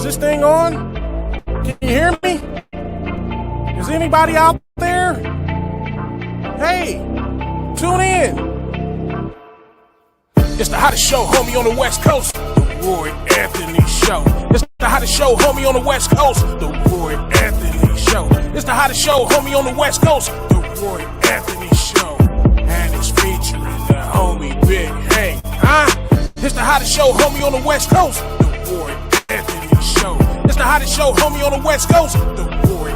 this thing on? Can you hear me? Is anybody out there? Hey, tune in. It's the hottest show, homie, on the West Coast. The Roy Anthony Show. It's the hottest show, homie, on the West Coast. The Roy Anthony Show. It's the hottest show, homie, on the West Coast. The Roy Anthony Show. And it's featuring the homie Big Hank. It's the hottest show, homie, on the West Coast. The Roy Anthony Show. It's the hottest show, homie, on the West Coast. The Roy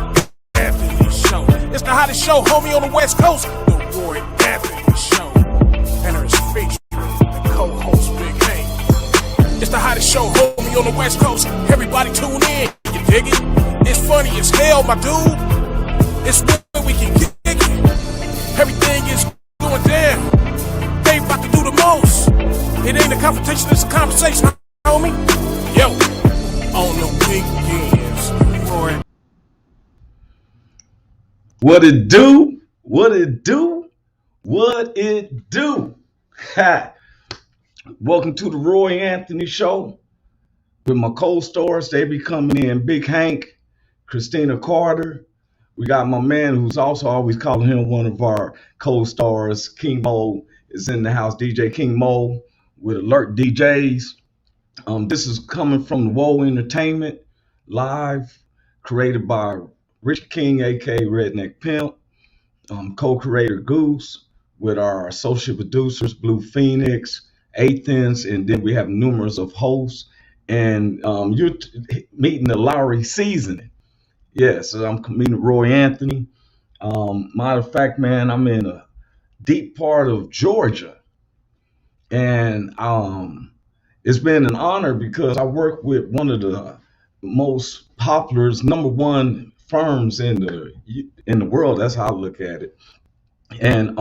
Anthony Show. It's the hottest show, homie, on the West Coast. The Roy Anthony Show. And it's featuring the co-host Big Hank. It's the hottest show, homie, on the West Coast. Everybody tune in, you dig it? It's funny as hell, my dude. It's where we can kick it. Everything is going down. They about to do the most. It ain't a confrontation, it's a conversation, homie. Yo, on the weekends, Roy. What it do? What it do? What it do? Ha! Welcome to the Roy Anthony Show with my co-stars. They be coming in. Big Hank, Christina Carter. We got my man who's also always calling him one of our co-stars. King Mo is in the house. DJ King Mo with Alert DJs. This is coming from the Woe Entertainment live, created by Rich King, aka Redneck Pimp, co-creator Goose, with our associate producers Blue Phoenix, Athens, and then we have numerous of hosts. And you're meeting the Lowry seasoning. Yes, I'm meeting Roy Anthony. Matter of fact, man, I'm in a deep part of Georgia, and it's been an honor because I work with one of the most popular, number one firms in the world. That's how I look at it. And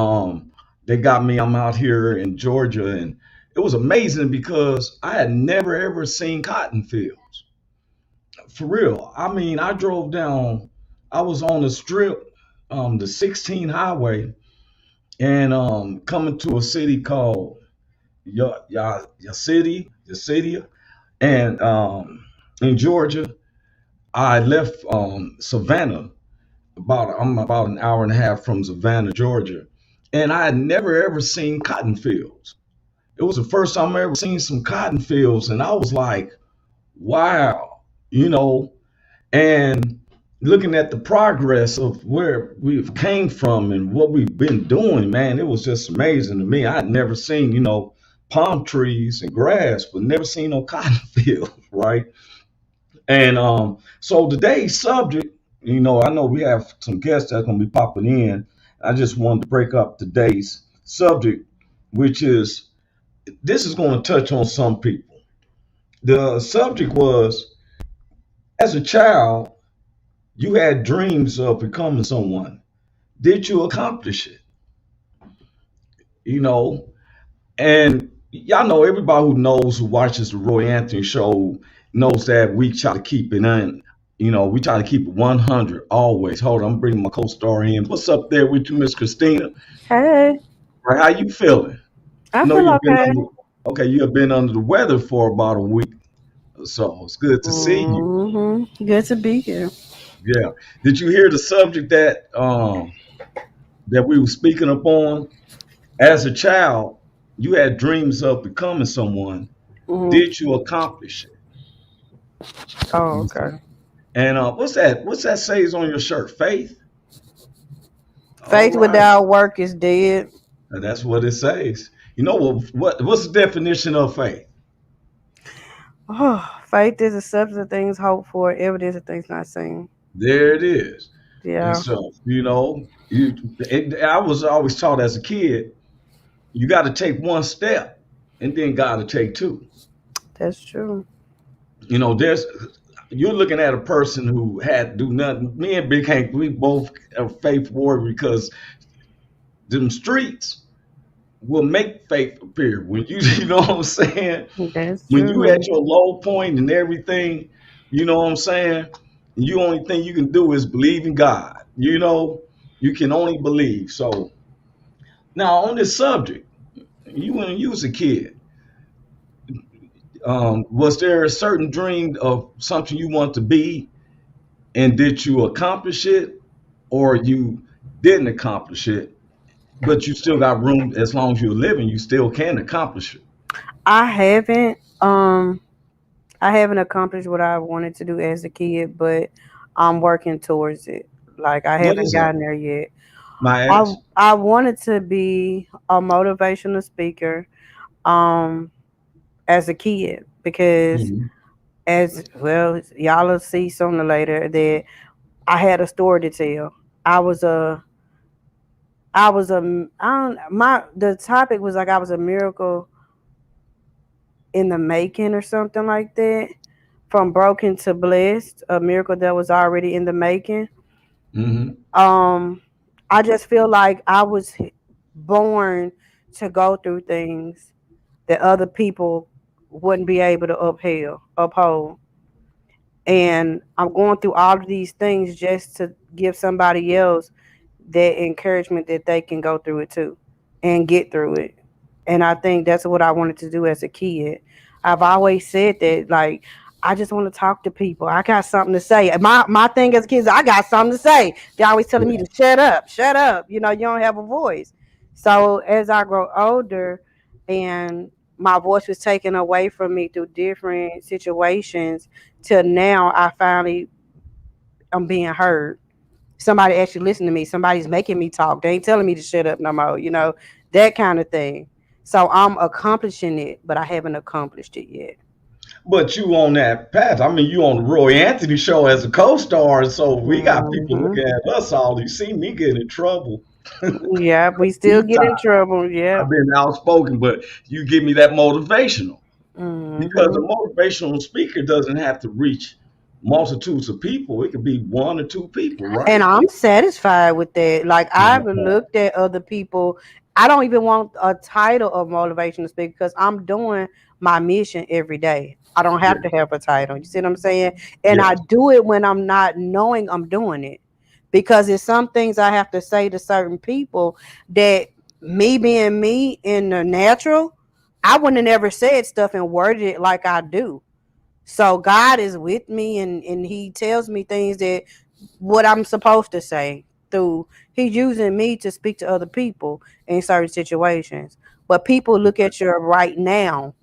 they got me. I'm out here in Georgia, and it was amazing because I had never ever seen cotton fields. For real. I mean, I drove down. I was on the strip, the 16 highway, and coming to a city called your city, and in Georgia. I left Savannah. I'm about an hour and a half from Savannah, Georgia, and I had never ever seen cotton fields. It was the first time I ever seen some cotton fields, and I was like, wow, and looking at the progress of where we've came from and what we've been doing, man, it was just amazing to me. I had never seen, palm trees and grass, but never seen no cotton field, right? And so today's subject, I know we have some guests that's going to be popping in. I just wanted to break up today's subject, which is, this is going to touch on some people. The subject was, as a child, you had dreams of becoming someone. Did you accomplish it? And y'all know, everybody who watches the Roy Anthony Show knows that we try to keep it in. We try to keep it 100 always. Hold on, I'm bringing my co-star in. What's up there with you, Miss Christina? Hey. Right, how you feeling? I feel okay. Okay, you have been under the weather for about a week, so it's good to see you. Good to be here. Yeah. Did you hear the subject that we were speaking upon? As a child, you had dreams of becoming someone. Did you accomplish it? Oh, okay. And what's that says on your shirt? Faith? Faith without work is dead. That's what it says. What's the definition of faith? Oh, faith is the substance of things hoped for, evidence of things not seen. There it is. Yeah. And so, I was always taught as a kid, you got to take one step and then got to take two. That's true. You're looking at a person who had to do nothing. Me and Big Hank, we both are faith warriors because them streets will make faith appear. When you know what I'm saying? That's when true. you at your low point and everything, you know what I'm saying? You only thing you can do is believe in God. You can only believe. So now on this subject, when you was a kid, Was there a certain dream of something you want to be, and did you accomplish it, or you didn't accomplish it, but you still got room as long as you're living, you still can accomplish it? I haven't um I haven't accomplished what I wanted to do as a kid, but I'm working towards it. Like I What haven't is that? gotten there yet. My I ass? I wanted to be a motivational speaker um as a kid because Hmm. as well y'all will see sooner or later that I had a story to tell. I was a I don't my the topic was like I was a miracle in the making or something like that. From broken to blessed, a miracle that was already in the making. Hmm. Um, I just feel like I was born to go through things that other people wouldn't be able to uphold. And I'm going through all of these things just to give somebody else that encouragement that they can go through it too and get through it. And I think that's what I wanted to do as a kid. I've always said that, like, I just want to talk to people. I got something to say. My thing as a kid is I got something to say. They're always telling me Yeah. to shut up, shut up. You know, you don't have a voice. So as I grow older and my voice was taken away from me through different situations, till now I finally I'm being heard. Somebody actually listen to me. Somebody's making me talk. They ain't telling me to shut up no more. That kind of thing. So I'm accomplishing it, but I haven't accomplished it yet. But you on that path. I mean, you on the Roy Anthony show as a co-star, so we got people Hmm. looking at us all. You see me get in trouble. Yeah, we still Few get in times trouble. Yeah. I've been outspoken, but you give me that motivational, because a Hmm. motivational speaker doesn't have to reach multitudes of people. It could be one or two people, And right? I'm satisfied with that. Like I've Mhm. looked at other people. I don't even want a title of motivational speaker because I'm doing my mission every day. I don't Yeah, have to have a title. You see what I'm saying? And yeah. I do it when I'm not knowing I'm doing it. Because it's some things I have to say to certain people that me being me in the natural, I wouldn't have never said stuff and worded it like I do. So God is with me and He tells me things that what I'm supposed to say through He's using me to speak to other people in certain situations. But people look at your right now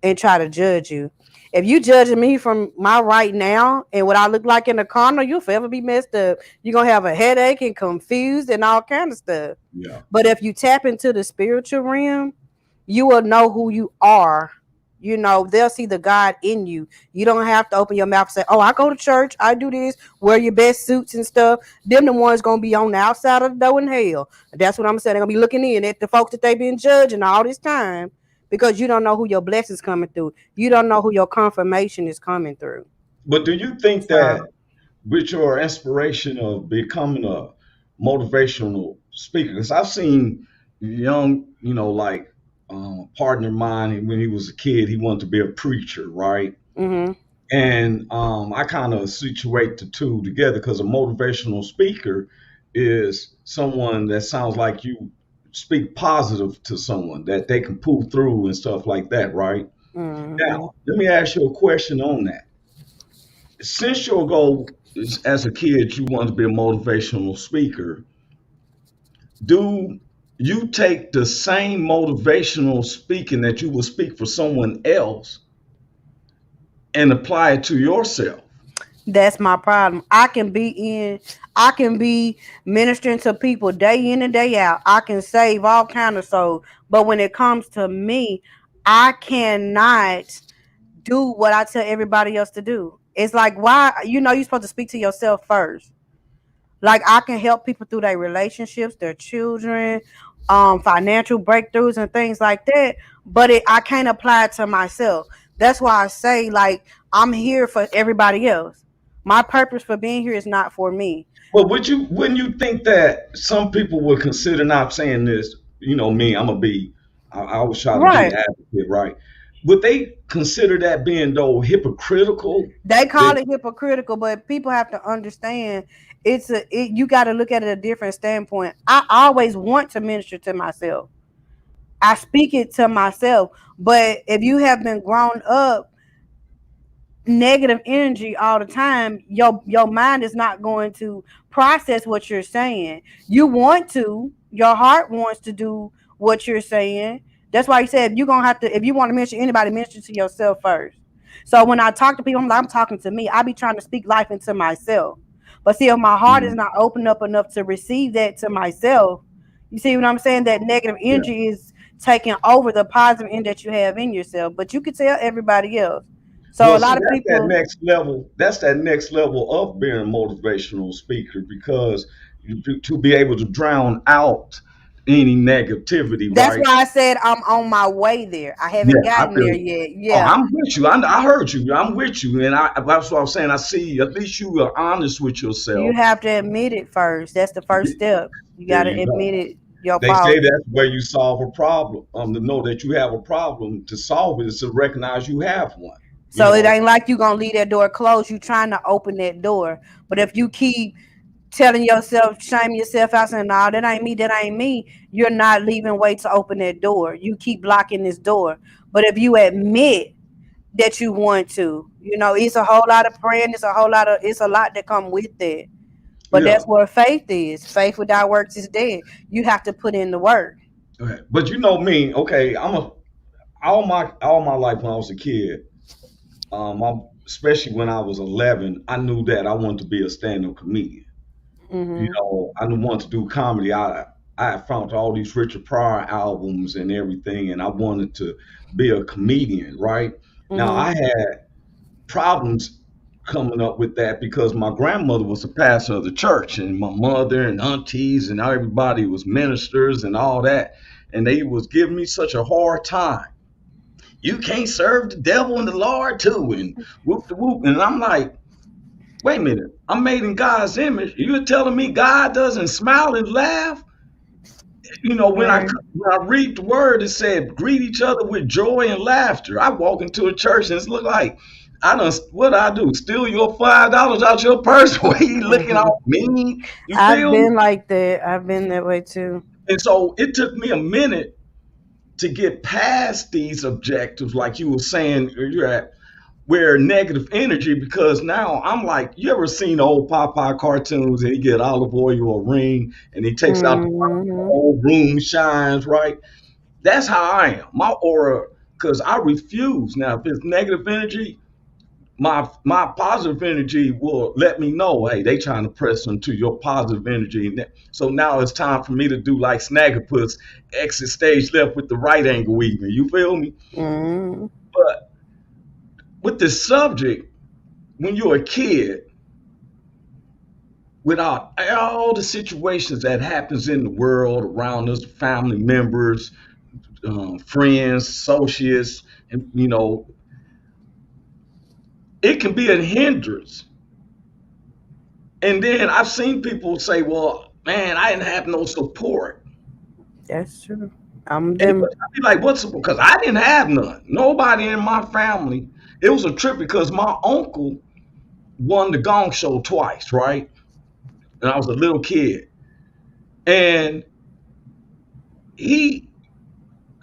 and try to judge you. If you judging me from my right now and what I look like in the corner, you'll forever be messed up. You're gonna have a headache and confused and all kind of stuff. Yeah. But if you tap into the spiritual realm, you will know who you are. They'll see the God in you. You don't have to open your mouth and say, "Oh, I go to church, I do this, wear your best suits and stuff." Them the ones gonna be on the outside of the door in hell. That's what I'm saying. They're gonna be looking in at the folks that they've been judging all this time because you don't know who your blessings coming through. You don't know who your confirmation is coming through. But do you think that So, with your inspiration of becoming a motivational speaker, because I've seen young, like a partner of mine, and when he was a kid, he wanted to be a preacher, right? mhm, And I kind of situate the two together, because a motivational speaker is someone that sounds like you speak positive to someone that they can pull through and stuff like that, right? mhm. Now, let me ask you a question on that. Since your goal is, as a kid, you want to be a motivational speaker, do you take the same motivational speaking that you would speak for someone else and apply it to yourself? That's my problem. I can be ministering to people day in and day out. I can save all kind of souls. But when it comes to me, I cannot do what I tell everybody else to do. It's like why you're supposed to speak to yourself first. Like I can help people through their relationships, their children, financial breakthroughs and things like that. But I can't apply it to myself. That's why I say like I'm here for everybody else. My purpose for being here is not for me. Well, wouldn't you think that some people would consider, not saying this, me, I'm gonna be, I always try to be Right. the advocate, right? Would they consider that being though hypocritical? They call That it hypocritical, but people have to understand you got to look at it a different standpoint. I always want to minister to myself. I speak it to myself. But if you have been grown up negative energy all the time, your mind is not going to process what you're saying. You want to, your heart wants to do what you're saying. That's why you said you're gonna have to, if you want to mention anybody, mention to yourself first. So when I talk to people, I'm talking to me. I be trying to speak life into myself. But see, if my heart is Mhm. not open up enough to receive that to myself, you see what I'm saying? That negative Yeah. energy is taking over the positive end that you have in yourself. But you can tell everybody else. So Well, a see, lot of that's that people, next level. That's that next level of being a motivational speaker because to be able to drown out any negativity, that's right? why I said I'm on my way there. I haven't Yeah, I gotten there feel. yet. Oh, Yeah, I'm with you. I heard you. I'm with you, and that's what I'm saying. I see. At least you are honest with you yourself. have to admit it first. That's the first step. You got There to you go. admit it, your They say fault. that's where you solve a problem. To know that you have a problem, to solve it is to recognize you have one. You So it know. ain't like you gonna leave that door closed. You trying to open that door, but if you keep telling yourself, shaming yourself out, saying, "No, that ain't me. That ain't me," you're not leaving way to open that door. You keep blocking this door. But if you admit that you want to, it's a whole lot of praying. It's a lot that come with that. But Yeah. that's what faith is. Faith without works is dead. You have to put in the work. Okay. But you know me. Okay. All my life when I was a kid. Especially when I was 11, I knew that I wanted to be a stand-up comedian. Hmm. I wanted to do comedy. I found all these Richard Pryor albums and everything, and I wanted to be a comedian. Right now, Hmm. I had problems coming up with that because my grandmother was the pastor of the church, and my mother and aunties and everybody was ministers and all that, and they was giving me such a hard time. You can't serve the devil and the Lord too, and whoop the whoop. And I'm like, wait a minute, I'm made in God's image. You're telling me God doesn't smile and laugh? When I Right. when I read the word, it said greet each other with joy and laughter. I walk into a church and it's look like what I do? Steal your $5 out your purse? Why you looking Hmm. all mean? You I've feel me? been like that. I've been that way too. And so it took me a minute to get past these objectives, like you were saying you're at where negative energy, because now I'm like, you ever seen old Popeye cartoons and he get olive oil or ring and he takes out the Hmm. whole room shines, right? That's how I am. My aura, because I refuse. Now, if it's negative energy, my positive energy will let me know, hey, they trying to press into your positive energy. So now it's time for me to do like Snaggerpuss, exit stage left with the right angle weaving. You feel me? Hmm. But with this subject, when you're a kid, without all the situations that happens in the world around us, family members, friends, associates, and it can be a hindrance. And then I've seen people say, "Well, man, I didn't have no support." That's true. I'm And them. I'd be like, "What's support?" Because I didn't have none. Nobody in my family. It was a trip because my uncle won the Gong Show twice, right? And I was a little kid, and he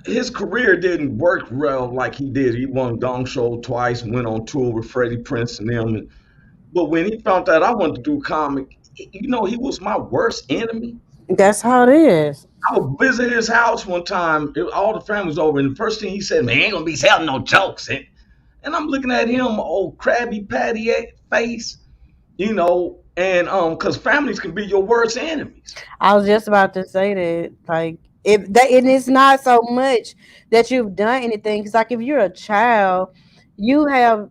his career didn't work well like he did. He won Gong Show twice and went on tour with Freddie Prince and them. But when he found out I wanted to do comic, he was my worst enemy. That's how it is. I would visit his house one time. All the family was over, and the first thing he said, "Man, ain't gonna be telling no jokes." And I'm looking at him, old Krabby Patty face, and because families can be your worst enemies. I was just about to say that, like, if that, and it's not so much that you've done anything. Because, like, if you're a child, you have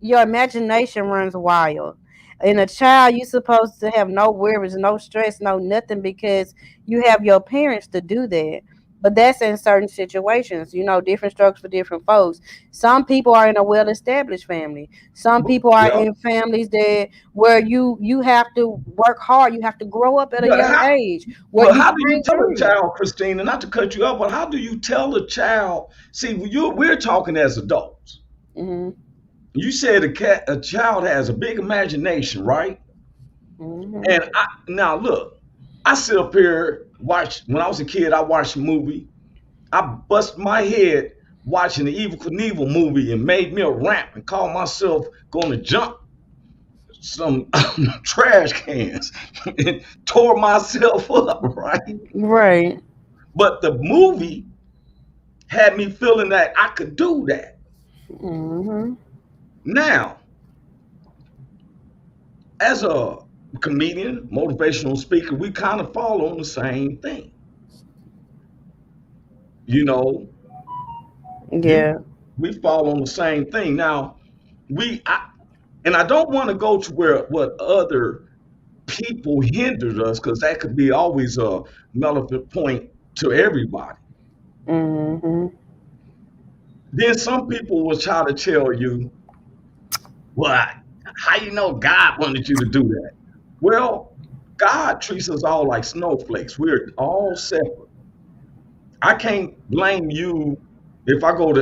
your imagination runs wild. In a child, you're supposed to have no worries, no stress, no nothing because you have your parents to do that. But that's in certain situations, different strokes for different folks. Some people are in a well-established family. Some people are Yeah, in families that where you have to work hard. You have to grow up at a but young how? age where But you how do you break tell a through. child, Christina? Not to cut you up, but how do you tell a child? See, we're talking as adults. Hmm. You said a child has a big imagination, right? Hmm. And now look, I sit up here watch. When I was a kid, I watched a movie. I bust my head watching the Evil Knievel movie and made me a ramp and called myself going to jump some trash cans and tore myself up, right? Right. But the movie had me feeling that I could do that. Hmm. Now, as a comedian, motivational speaker, we kind of fall on the same thing. You know, you Yeah. we fall on the same thing. Now, and I don't want to go to where what other people hindered us because that could be always a relevant point to everybody. Hmm. Then some people will try to tell you, well, how you know God wanted you to do that? Well, God treats us all like snowflakes. We're all separate. I can't blame you if I go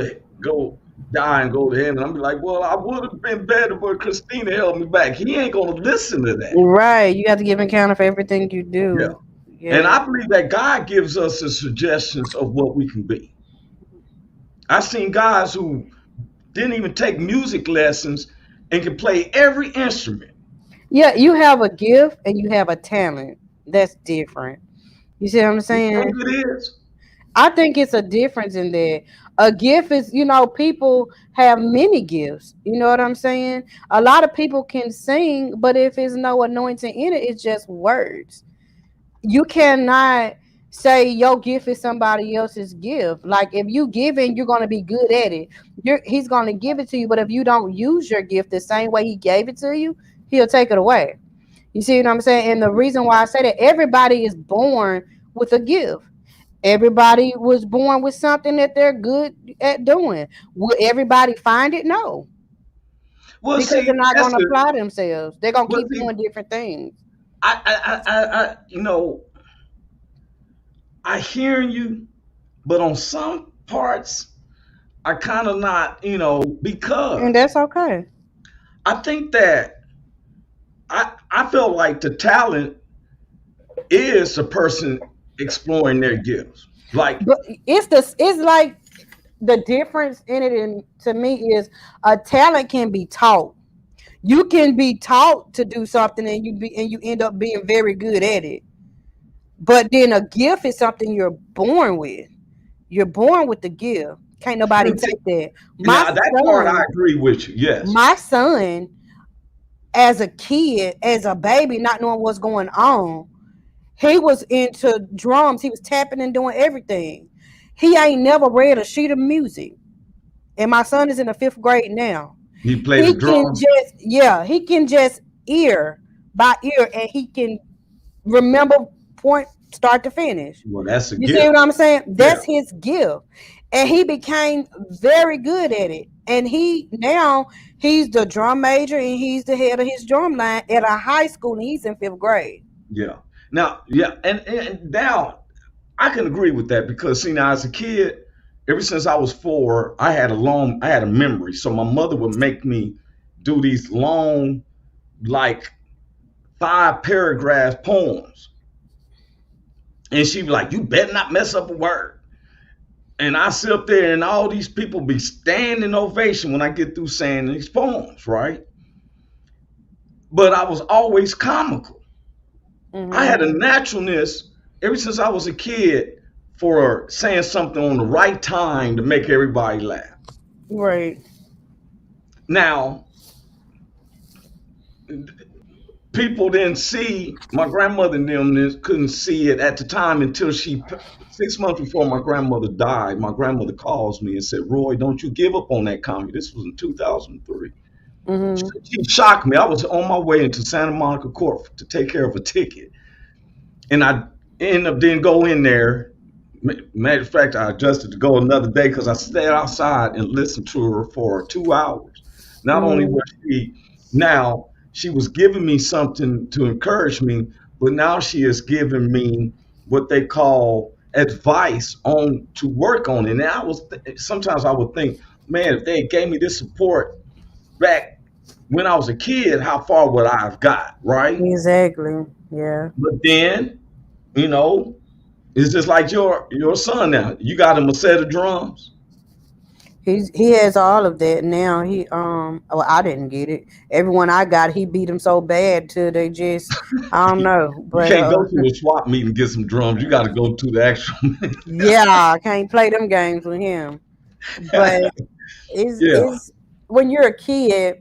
die and go to heaven. I'm be like, well, I would have been better, but Christina held me back. He ain't gonna listen to that. Right. You have to give an account for everything you Yeah. do. And Yeah. I believe that God gives us the suggestions of what we can be. I've seen guys who didn't even take music lessons and can play every instrument. Yeah, you have a gift and you have a talent. That's different. You see what I'm You think saying? it is? I think it's a difference in that. A gift is, people have many gifts. You know what I'm saying? A lot of people can sing, but if there's no anointing in it, it's just words. You cannot say your gift is somebody else's gift. Like if you give it, you're gonna be good at it. He's gonna give it to you, but if you don't use your gift the same way he gave it to you, he'll take it away. You see what I'm saying? And the reason why I say that everybody is born with a gift. Everybody was born with something that they're good at doing. Will everybody find it? No, Well, because see, they're not that's going to the apply themselves. They're going to well, keep see, doing different things. I hearing you, but on some parts, I kind of not, And because that's okay. I think that I feel like the talent is a person exploring their gifts. Like, But it's like the difference in it, and to me, is a talent can be taught. You can be taught to do something, and you end up being very good at it. But then a gift is something you're born with. You're born with the gift. Can't nobody take that. My now that part I son, agree with you. Yes, my son, as a kid, as a baby, not knowing what's going on, he was into drums. He was tapping and doing everything. He ain't never read a sheet of music. And my son is in the fifth grade now. he played the He can drums. just, yeah, he can just ear by ear, and he can remember point start to finish. Well, that's a You see gift. what I'm saying? Yeah, That's his gift. And he became very good at it. And he's the drum major and he's the head of his drum line at a high school and he's in fifth grade. yeah. Now, yeah, and now I can agree with that because see, now as a kid, ever since I was 4, I had a memory. So my mother would make me do these long, like 5 paragraph poems, and she'd be like, "You better not mess up a word." And I sit up there, and all these people be standing ovation when I get through saying these poems, right? But I was always comical. I had a Hmm. naturalness ever since I was a kid for saying something on the right time to make everybody laugh. Right. Now, people didn't see my grandmother and them couldn't see it at the time until 6 months before my grandmother died. My grandmother calls me and said, "Roy, don't you give up on that comedy." This was in 2003. Hmm. She shocked me. I was on my way into Santa Monica Court to take care of a ticket, and I ended up didn't go in there. Matter of fact, I adjusted to go another day because I stayed outside and listened to her for 2 hours. Not only was Hmm. she now she was giving me something to encourage me, but now she is giving me what they call advice on to work on it. And sometimes I would think, man, if they gave me this support back when I was a kid, how far would I have got, right? Exactly. Yeah. But then, you know, It's just like your son now. You got him a set of drums. He has all of that now. Well, I didn't get it. Everyone I got, he beat them so bad till they just I don't know. You But can't go to a swap meet and get some drums. You got to go to the actual. yeah, I can't play them games with him. But Yeah, is when you're a kid,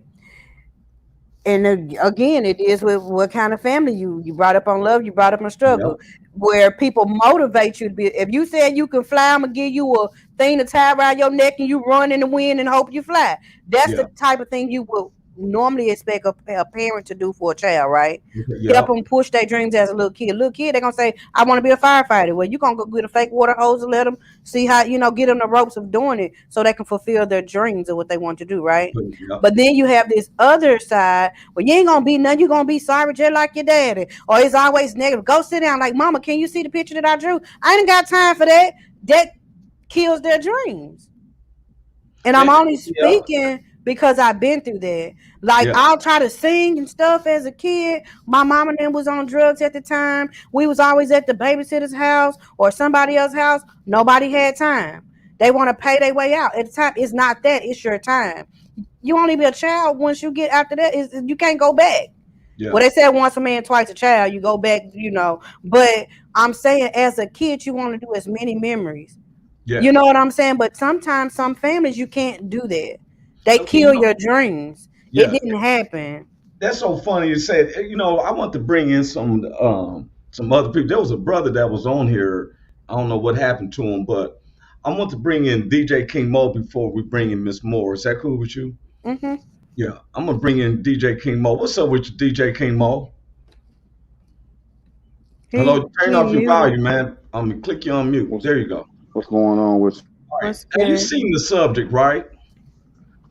and again, it is with what kind of family you brought up on love, you brought up on yeah, struggle, where people motivate you to be. If you said you can fly, I'm gonna give you a thing to tie around your neck and you run in the wind and hope you fly. That's the yeah, type of thing you will normally expect a parent to do for a child, right? okay, Help yeah, them push their dreams as a little kid. Little kid, they're gonna say, "I want to be a firefighter." Well, you gonna go get a fake water hose and let them see how get them the ropes of doing it so they can fulfill their dreams of what they want to do, right? yeah. But then you have this other side where you ain't gonna be nothing. You're gonna be sorry just like your daddy. Or it's always negative. Go sit down. Like, mama, can you see the picture that I drew? I ain't got time for that. That kills their dreams. And I'm only Yeah, speaking because I've been through that. Like, yeah. I'll try to sing and stuff as a kid. My mom and them was on drugs at the time. We was always at the babysitter's house or somebody else's house. Nobody had time. They want to pay their way out. At the time, it's not that. It's your time. You only be a child once you get after that. You can't go back. Yeah, Well, they said once a man, twice a child. You go back. But I'm saying, as a kid, you want to do as many memories. You know yes. what I'm saying? But sometimes some families you can't do that. They You kill know, your dreams. It yeah. didn't happen. That's so funny you said. I want to bring in some other people. There was a brother that was on here. I don't know what happened to him, but I want to bring in DJ King Mo before we bring in Miss Moore. Is that cool with you? Hmm. Yeah, I'm gonna bring in DJ King Mo. What's up with you, DJ King Mo? He Hello, turn he off your muted. volume, man. I'm gonna click you on mute. What's There you go. what's going on with All right. What's Hey, you good? seen the subject, right?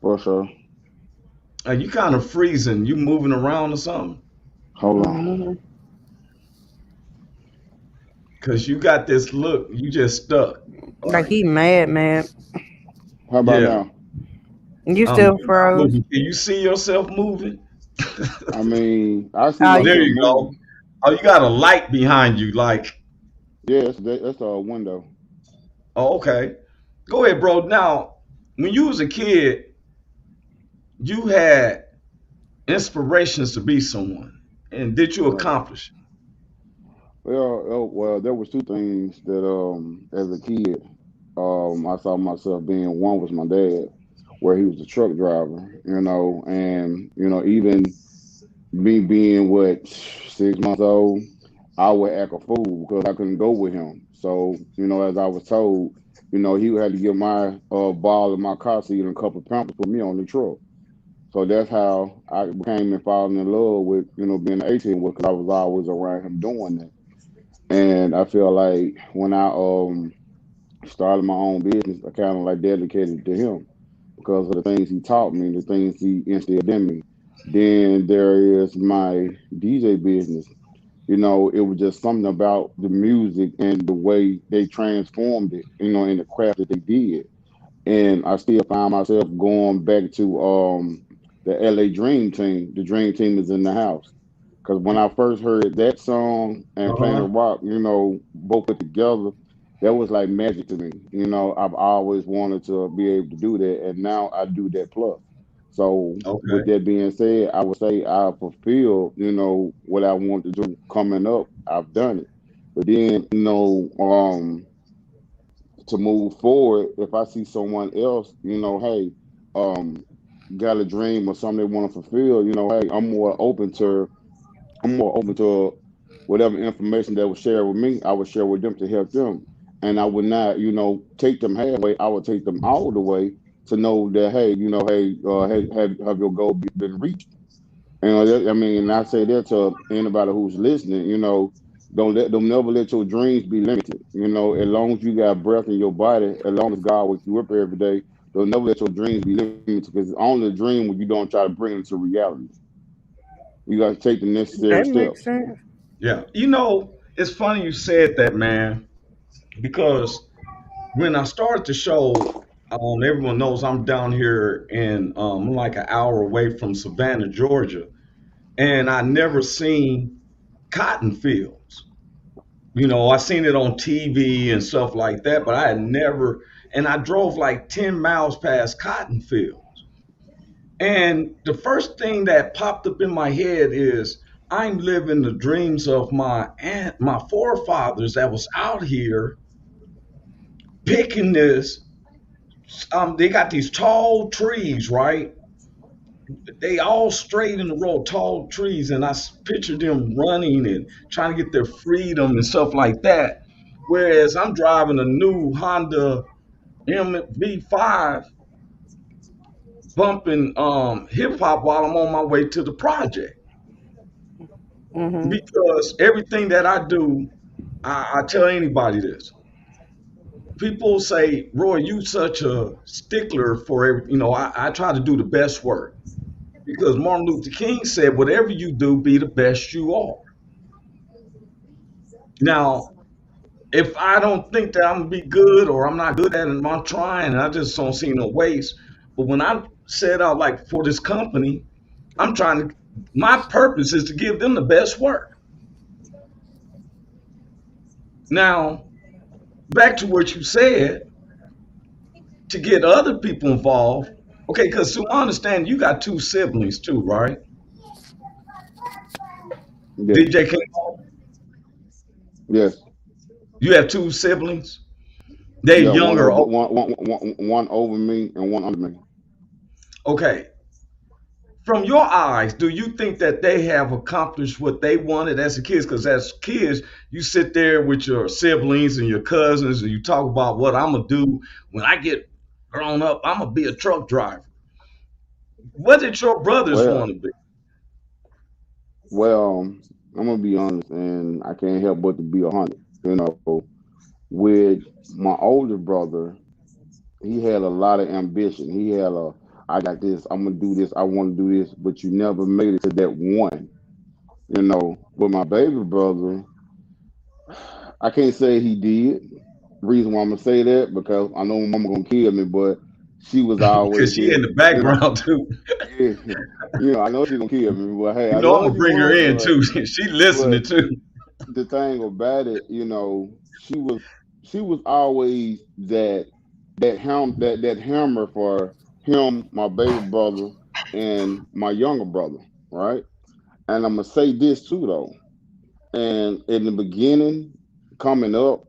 for sure? You kind of freezing. You moving around or something? Hold on. Hmm. Cause you got this look. You just stuck. All Like right. he mad, man. How about Yeah. now? You still You're not froze. moving. Can you see yourself moving? I mean, I see Oh, There myself you go. moving. Oh, you got a light behind you. Like, Yeah, that's a window. oh, okay. Go ahead, bro. Now, when you was a kid, you had inspirations to be someone, and did you Right. accomplish Well, there was two things that as a kid, I saw myself being. One was my dad, where he was a truck driver, and even me being what 6 months old, I would act a fool because I couldn't go with him. So, as I was told, he had to give my ball in my car seat and a couple of pampers for me on the truck. So that's how I became and falling in love with, being an 18 because I was always around him doing that. And I feel like when I started my own business, I kind of like dedicated to him because of the things he taught me, the things he instilled in me. Then there is my DJ business. It was just something about the music and the way they transformed it, in the craft that they did. And I still find myself going back to the LA Dream Team. The Dream Team is in the house. Because when I first heard that song and uh-huh. Planet Rock, both put together, that was like magic to me. I've always wanted to be able to do that, and now I do that plus. So, with Okay. that being said, I would say I fulfilled, what I want to do coming up. I've done it. But then, to move forward, if I see someone else, hey, um, got a dream or something they want to fulfill, hey, I'm more open to whatever information they would share with me. I would share with them to help them, and I would not, take them halfway. I would take them all the way to know that, hey, hey, have your goal been reached? I mean, and I say that to anybody who's listening. Don't never let your dreams be limited. As long as you got breath in your body, as long as God wakes you up every day, don't never let your dreams be limited because it's only a dream when you don't try to bring it to reality. You got to take the necessary that makes steps. sense. Yeah. It's funny you said that, man, because when I started the show, everyone knows I'm down here I'm like an hour away from Savannah, Georgia, and I never seen cotton fields. I seen it on TV and stuff like that, but I had never, and I drove like 10 miles past cotton fields. And the first thing that popped up in my head is I'm living the dreams of my forefathers that was out here picking this. They got these tall trees, right? They all straight in a row, tall trees, and pictured them running and trying to get their freedom and stuff like that. Whereas I'm driving a new Honda MV5, bumping hip hop while I'm on my way to the project. Mm-hmm. Because everything that I do, I tell anybody this. People say, Roy, you such a stickler for every, I try to do the best work. Because Martin Luther King said, whatever you do, be the best you are. Now, if I don't think that I'm gonna be good or I'm not good at it, I'm trying, and I just don't see no ways. But when I set out like for this company, I'm trying to. My purpose is to give them the best work. Now, back to what you said, to get other people involved. Okay, because to my understanding, you got two siblings too, right? Yes, DJ King, yes, you have two siblings. They yeah. younger. One over me and one under me. Okay, from your eyes, do you think that they have accomplished what they wanted as a kids? Because as kids, you sit there with your siblings and your cousins, and you talk about what I'm gonna do when I get grown up. I'm gonna be a truck driver. What did your brothers want Well, to be? well, I'm gonna be honest, and I can't help but to be a hundred. You know, with my older brother, he had a lot of ambition. He had I got this. I'm gonna do this. I want to do this, but you never made it to that one. With my baby brother, I can't say he did. Reason why I'm gonna say that because I know my mama gonna kill me, but she was always Because she in there. the You know, background too. yeah, I know she gonna kill me, but hey, You I know I'm love gonna you, bring her mom. in too. She listening But too. the thing about it, she was always that hammer for him, my baby brother, and my younger brother, right? And I'm gonna say this too though. And in the beginning, coming up,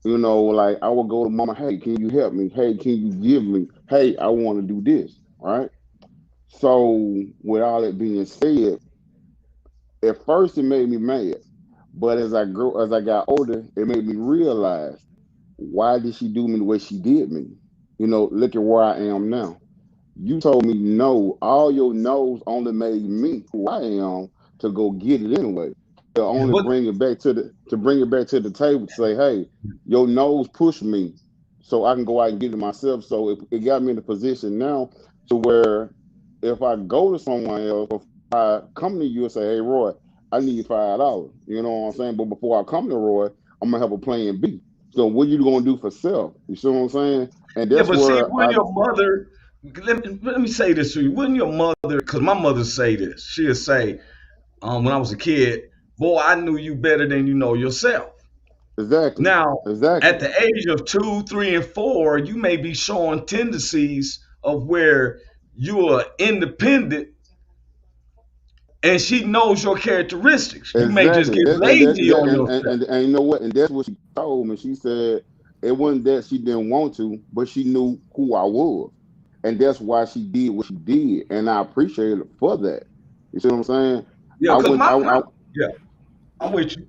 like I would go to mama, hey, can you help me? Hey, can you give me? Hey, I want to do this, right? So with all that being said, at first it made me mad. But as I got older, it made me realize why did she do me the way she did me? Look at where I am now. You told me no. All your no's only made me who I am to go get it anyway. To only What bring it back to the table to say, hey, your no's pushed me, so I can go out and get it myself. So it got me in a position now to where if I go to someone else, if I come to you and say, hey Roy, I need $5. You know what I'm saying? But before I come to Roy, I'm gonna have a plan B. So what you gonna do for self? You see what I'm saying? And Yeah, that's but see, where wouldn't your mother? Let me say this to you. Wouldn't your mother? Because my mother say this. She'll say, when I was a kid, boy, I knew you better than you know yourself. exactly, Now, at exactly. the age of 2, 3, and 4, you may be showing tendencies of where you are independent, and she knows your characteristics. You may just Exactly. get That, lazy that on yourself. and you know what? And that's what she told me. She said it wasn't that she didn't want to, but she knew who I was, and that's why she did what she did, and I appreciate it for that. You see what I'm saying? Yeah, I because would, yeah, I'm with you.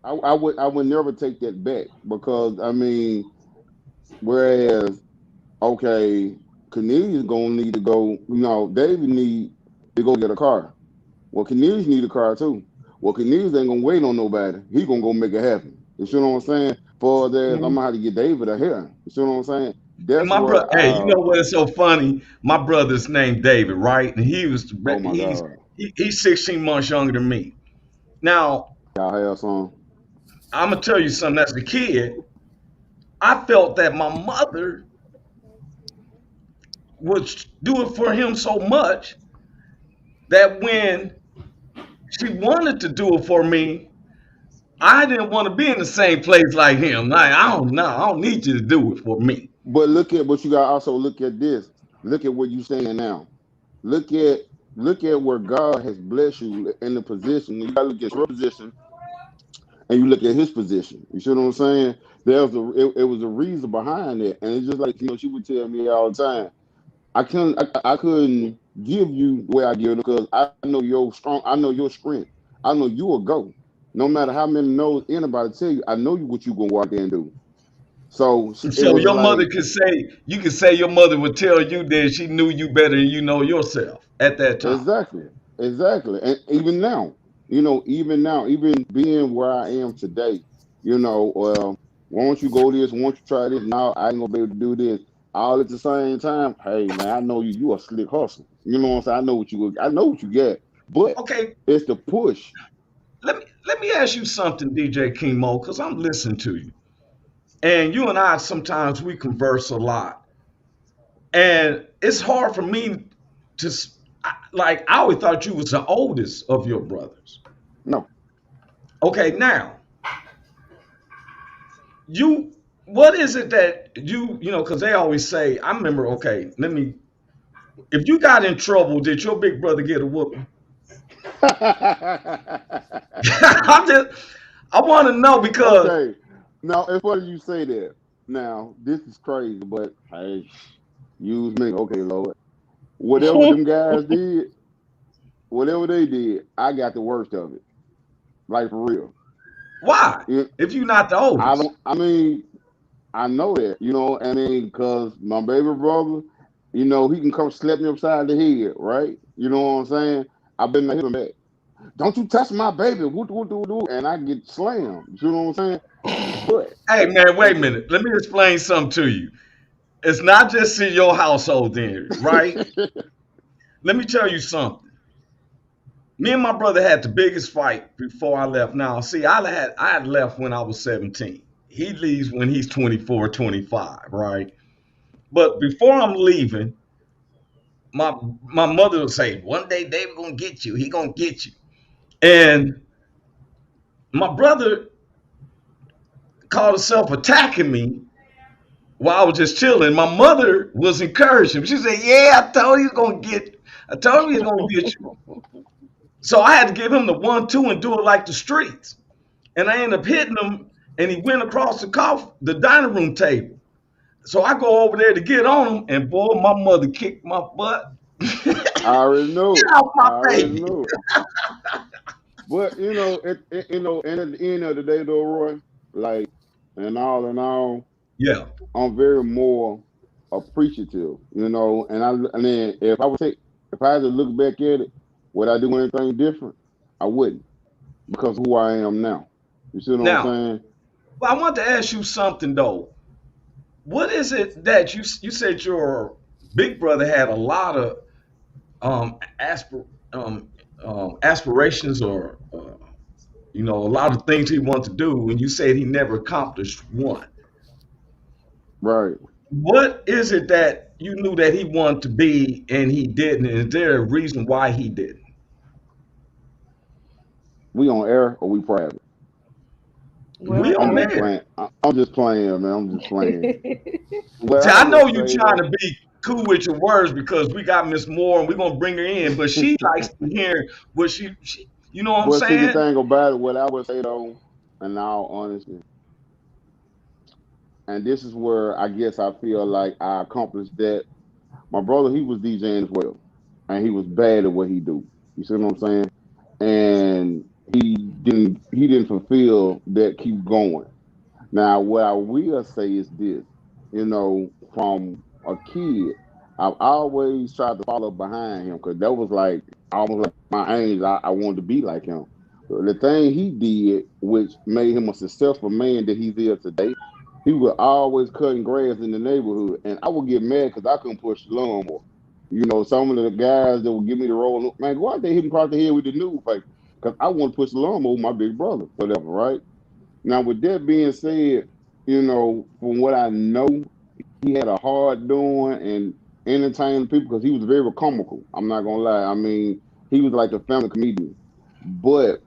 I would never take that back because I mean, whereas okay, Cornelius gonna need to go. David need to go get a car. Well, Cornelius need a car too. Well, Cornelius ain't gonna wait on nobody. He gonna go make it happen. You see what I'm saying? For that, I'm Mhm. gonna have to get David a hair. You see what I'm saying? And That's my brother, where hey, you know what's so funny? My brother's named David, right? And oh my he's God, he's 16 months younger than me. Now, y'all have some. I'm gonna tell you something. As a kid, I felt that my mother would do it for him so much that when she wanted to do it for me, I didn't want to be in the same place like him. Like, I don't know. I don't need you to do it for me. But look at, but you got to also look at this. Look at where you stand now. Look at look at where God has blessed you in the position. You got to look at your position and you look at his position. You see what I'm saying? It was a reason behind it, and it's just like she would tell me all the time. I couldn't give you the way I give because I know your strong. I know your strength. I know you will go. No matter how many knows anybody tell you, I know you what you gonna go out there and do. So it So was your mother like could say, you could say your mother would tell you that she knew you better than you know yourself at that time. exactly, exactly. And even now, even now, even being where I am today, well, why don't you go this? Why don't you try this? Now I ain't gonna be able to do this. All at the same time. Hey man, I know you. You a slick hustler. You know what I'm saying? I know what you get. But Okay, it's the push. let me ask you something, DJ Kimo, because I'm listening to you. And you and I sometimes we converse a lot. And it's hard for me to like I always thought you was the oldest of your brothers. No. Okay, now you what is it that because they always say, I remember, okay, if you got in trouble, did your big brother get a whooping? I want to know because Okay. Now it's funny you say that. Now this is crazy, but hey, use me. Okay, Lord. Whatever them guys did, whatever they did, I got the worst of it. Like for real. why? It, If you're not the I oldest, don't. I mean, I know that. I mean, because my baby brother, he can come slap me upside the head, right? You know what I'm saying? I better not hit him back. Don't you touch my baby? Woo, and I get slammed. You know what I'm saying? But hey man, at wait a minute. Let me explain something to you. It's not just in your household, then, right? Let me tell you something. Me and my brother had the biggest fight before I left. Now, see, I had left when I was 17. He leaves when he's 24, 25, right? But before I'm leaving, my my mother would say, "One day David gonna get you. He gonna get you." And my brother called himself attacking me while I was just chilling. My mother was encouraging him. She said, "Yeah, I told you he's gonna get you. I told him he's gonna get you." So I had to give him the 1-2 and do it like the streets. And I ended up hitting him, and he went across the dining room table. So I go over there to get on him, and boy, my mother kicked my butt. I already know Get it. off I my already baby. know it. But and at the end of the day, though, Roy, like, in all, Yeah. I'm very more appreciative, and then if I had to look back at it, would I do anything different? I wouldn't because of who I am now. You see what I'm Now, saying? well, I want to ask you something though. What is it that you said your big brother had a lot of um, aspir, aspirations or a lot of things he wanted to do, and you said he never accomplished one. Right. What is it that you knew that he wanted to be and he didn't? Is there a reason why he didn't? We on air or we private? We Well, on I'm just air. there. playing. I'm just playing, man. I'm just playing. What See, I I would know you say trying though, to be cool with your words because we got Miss Moore and we're gonna bring her in, but she likes to hear what she you know what I'm but see the saying? thing about it, what I would say though, in all honesty, and this is where I guess I feel like I accomplished that. My brother, he was DJing as well, and he was bad at what he do. You see what I'm saying? And he didn't fulfill that keep going. Now, what I will say is this, from a kid, I've always tried to follow behind him because that was like almost like my aims. I wanted to be like him. The thing he did, which made him a successful man that he's here today, he was always cutting grass in the neighborhood, and I would get mad because I couldn't push the lawnmower. Some of the guys that would give me the roll, man, go out there hit him across the head with the newspaper because I want to push the lawnmower with my big brother, whatever, right? Now, with that being said, from what I know, he had a hard doing and entertaining people because he was very comical. I'm not gonna lie. I mean, he was like a family comedian. But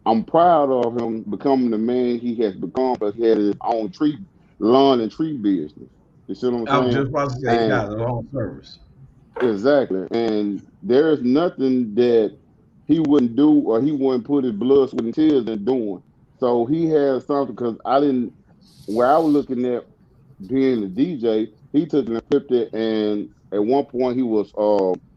I'm proud of him becoming the man he has become, but he had his own tree lawn and tree business. You see what I'm I was saying? just about to say he And got his own service. exactly. And there's nothing that he wouldn't do or he wouldn't put his blood, sweat, and tears in doing. So he has something because I didn't where I was looking at being a DJ, he took it and flipped it, and at one point he was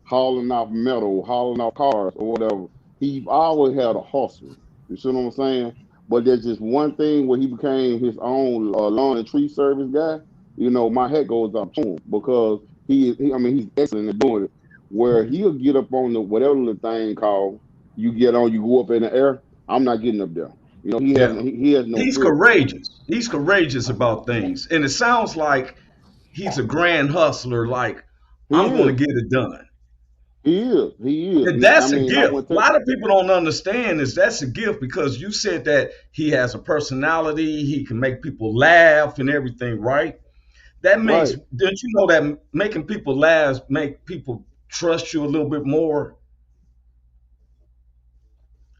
hauling off metal, hauling off cars or whatever. He always had a hustle. You see what I'm saying? But there's just one thing where he became his own lawn and tree service guy. You know, my hat goes up to him because I mean, he's excellent at doing it. Where he'll get up on the whatever the thing called, you get on, you go up in the air. I'm not getting up there. You know, Yeah. he has no He's fear. courageous. He's courageous about things. And it sounds like he's a grand hustler, like, He I'm going is. to get it done. He is. And And I that's a mean, I gift. went A to lot of people don't understand is that's a gift because you said that he has a personality, he can make people laugh and everything, right? That makes, right. don't you know that making people laugh make people trust you a little bit more?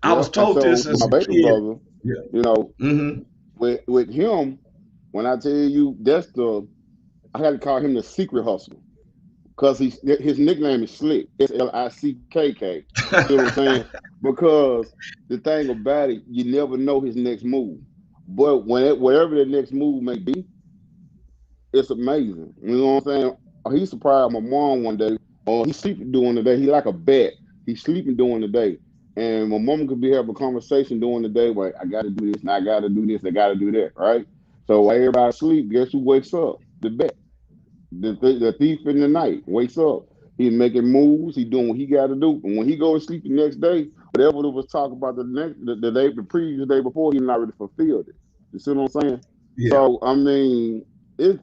I was Yep. And told so this with as my a baby kid. brother, Yeah. you know, Hmm. with him, when I tell you that's the I had to call him the secret hustler because his nickname is Slick. SLICKK. You see what I'm saying? Because the thing about it, you never know his next move. But whatever the next move may be, it's amazing. You know what I'm saying? He surprised my mom one day. He's sleeping during the day. He like a bat. He's sleeping during the day. And my mom could be having a conversation during the day, like, I gotta do this, and I gotta do this, I gotta do that, right? So while everybody sleep, guess who wakes up? The bat. The thief in the night wakes up. He's making moves. He doing what he got to do. And when he go to sleep the next day, whatever it was talking about the day, the previous day before, he not already fulfilled it. You see what I'm saying? Yeah. So I mean, it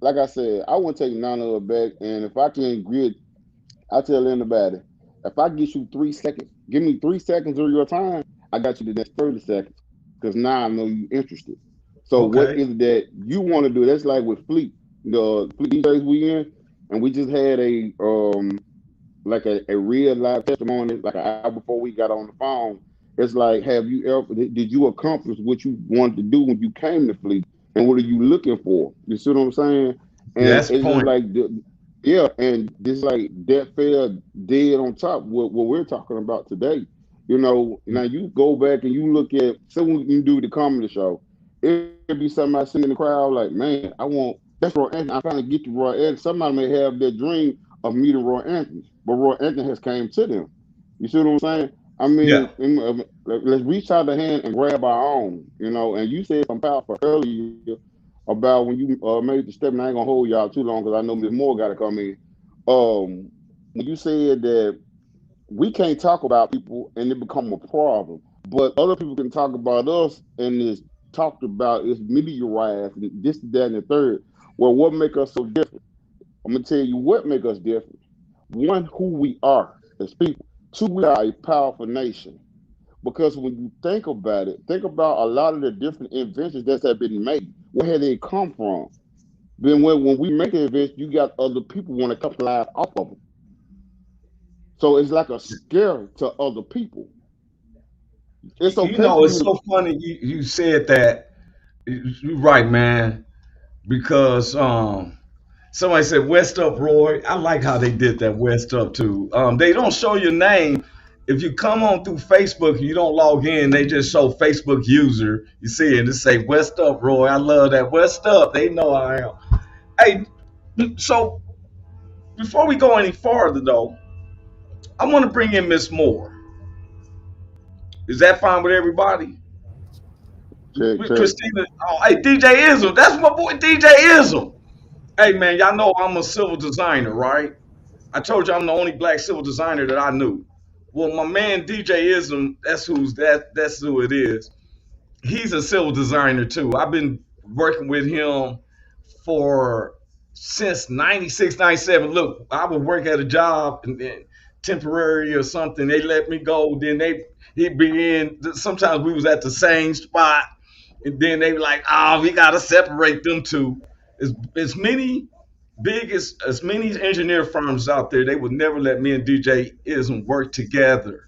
like I said, I wouldn't take none of it back. And if I can get, I tell anybody, if I get you 3 seconds, give me 3 seconds of your time, I got you the next 30 seconds. Because now I know you interested. So what Okay. is it that you want to do? That's like with Fleet, the Fleet DJs we in, and we just had like a real live testimony like an hour before we got on the phone. It's like, have you ever did you accomplish what you wanted to do when you came to Fleet, and what are you looking for? You see what I'm saying? Yeah, And that's the it's just point. like yeah, and this like that fell dead on top what we're talking about today. You know, now you go back and you look at someone you do the comedy show. It'd be somebody sitting in the crowd like, man, I want that's Roy Anthony. I'm trying to get to Roy Anthony. Somebody may have their dream of meeting Roy Anthony, but Roy Anthony has came to them. You see what I'm saying? I Yeah. mean, let's reach out the hand and grab our own. You know, and you said something powerful earlier about when you made the step. And I ain't gonna hold y'all too long because I know Miss Moore got to come in. When you said that we can't talk about people and it become a problem, but other people can talk about us and it's talked about, it's meteorized and this, that, and the third. Well, what make us so different? I'm gonna tell you what make us different. One, who we are as people. Two, we are a powerful nation. Because when you think about it, think about a lot of the different inventions that have been made. Where have they come from? Then when we make an invention, you got other people want to capitalize off of them. So it's like a scare to other people. It's You okay know, for it's you to so funny you said that. You're right, man. Because somebody said West Up Roy. I like how they did that West Up too. They don't show your name. If you come on through Facebook, you don't log in. They just show Facebook user. You see it and it say West Up Roy. I love that West Up. They know I am. Hey, so before we go any farther though, I want to bring in Miss Moore. Is that fine with everybody? check. Christina, oh, hey, DJ Ism. That's my boy DJ Ism. Hey man, y'all know I'm a civil designer, right? I told you I'm the only black civil designer that I knew. Well, my man DJ Ism, that's who it is. He's a civil designer too. I've been working with him for since 96, 97. Look, I would work at a job and then temporary or something. They let me go. Then he'd be in. Sometimes we was at the same spot, and then they were like, "Oh, we gotta separate them two." As many as many engineer firms out there, they would never let me and DJ Ism work together.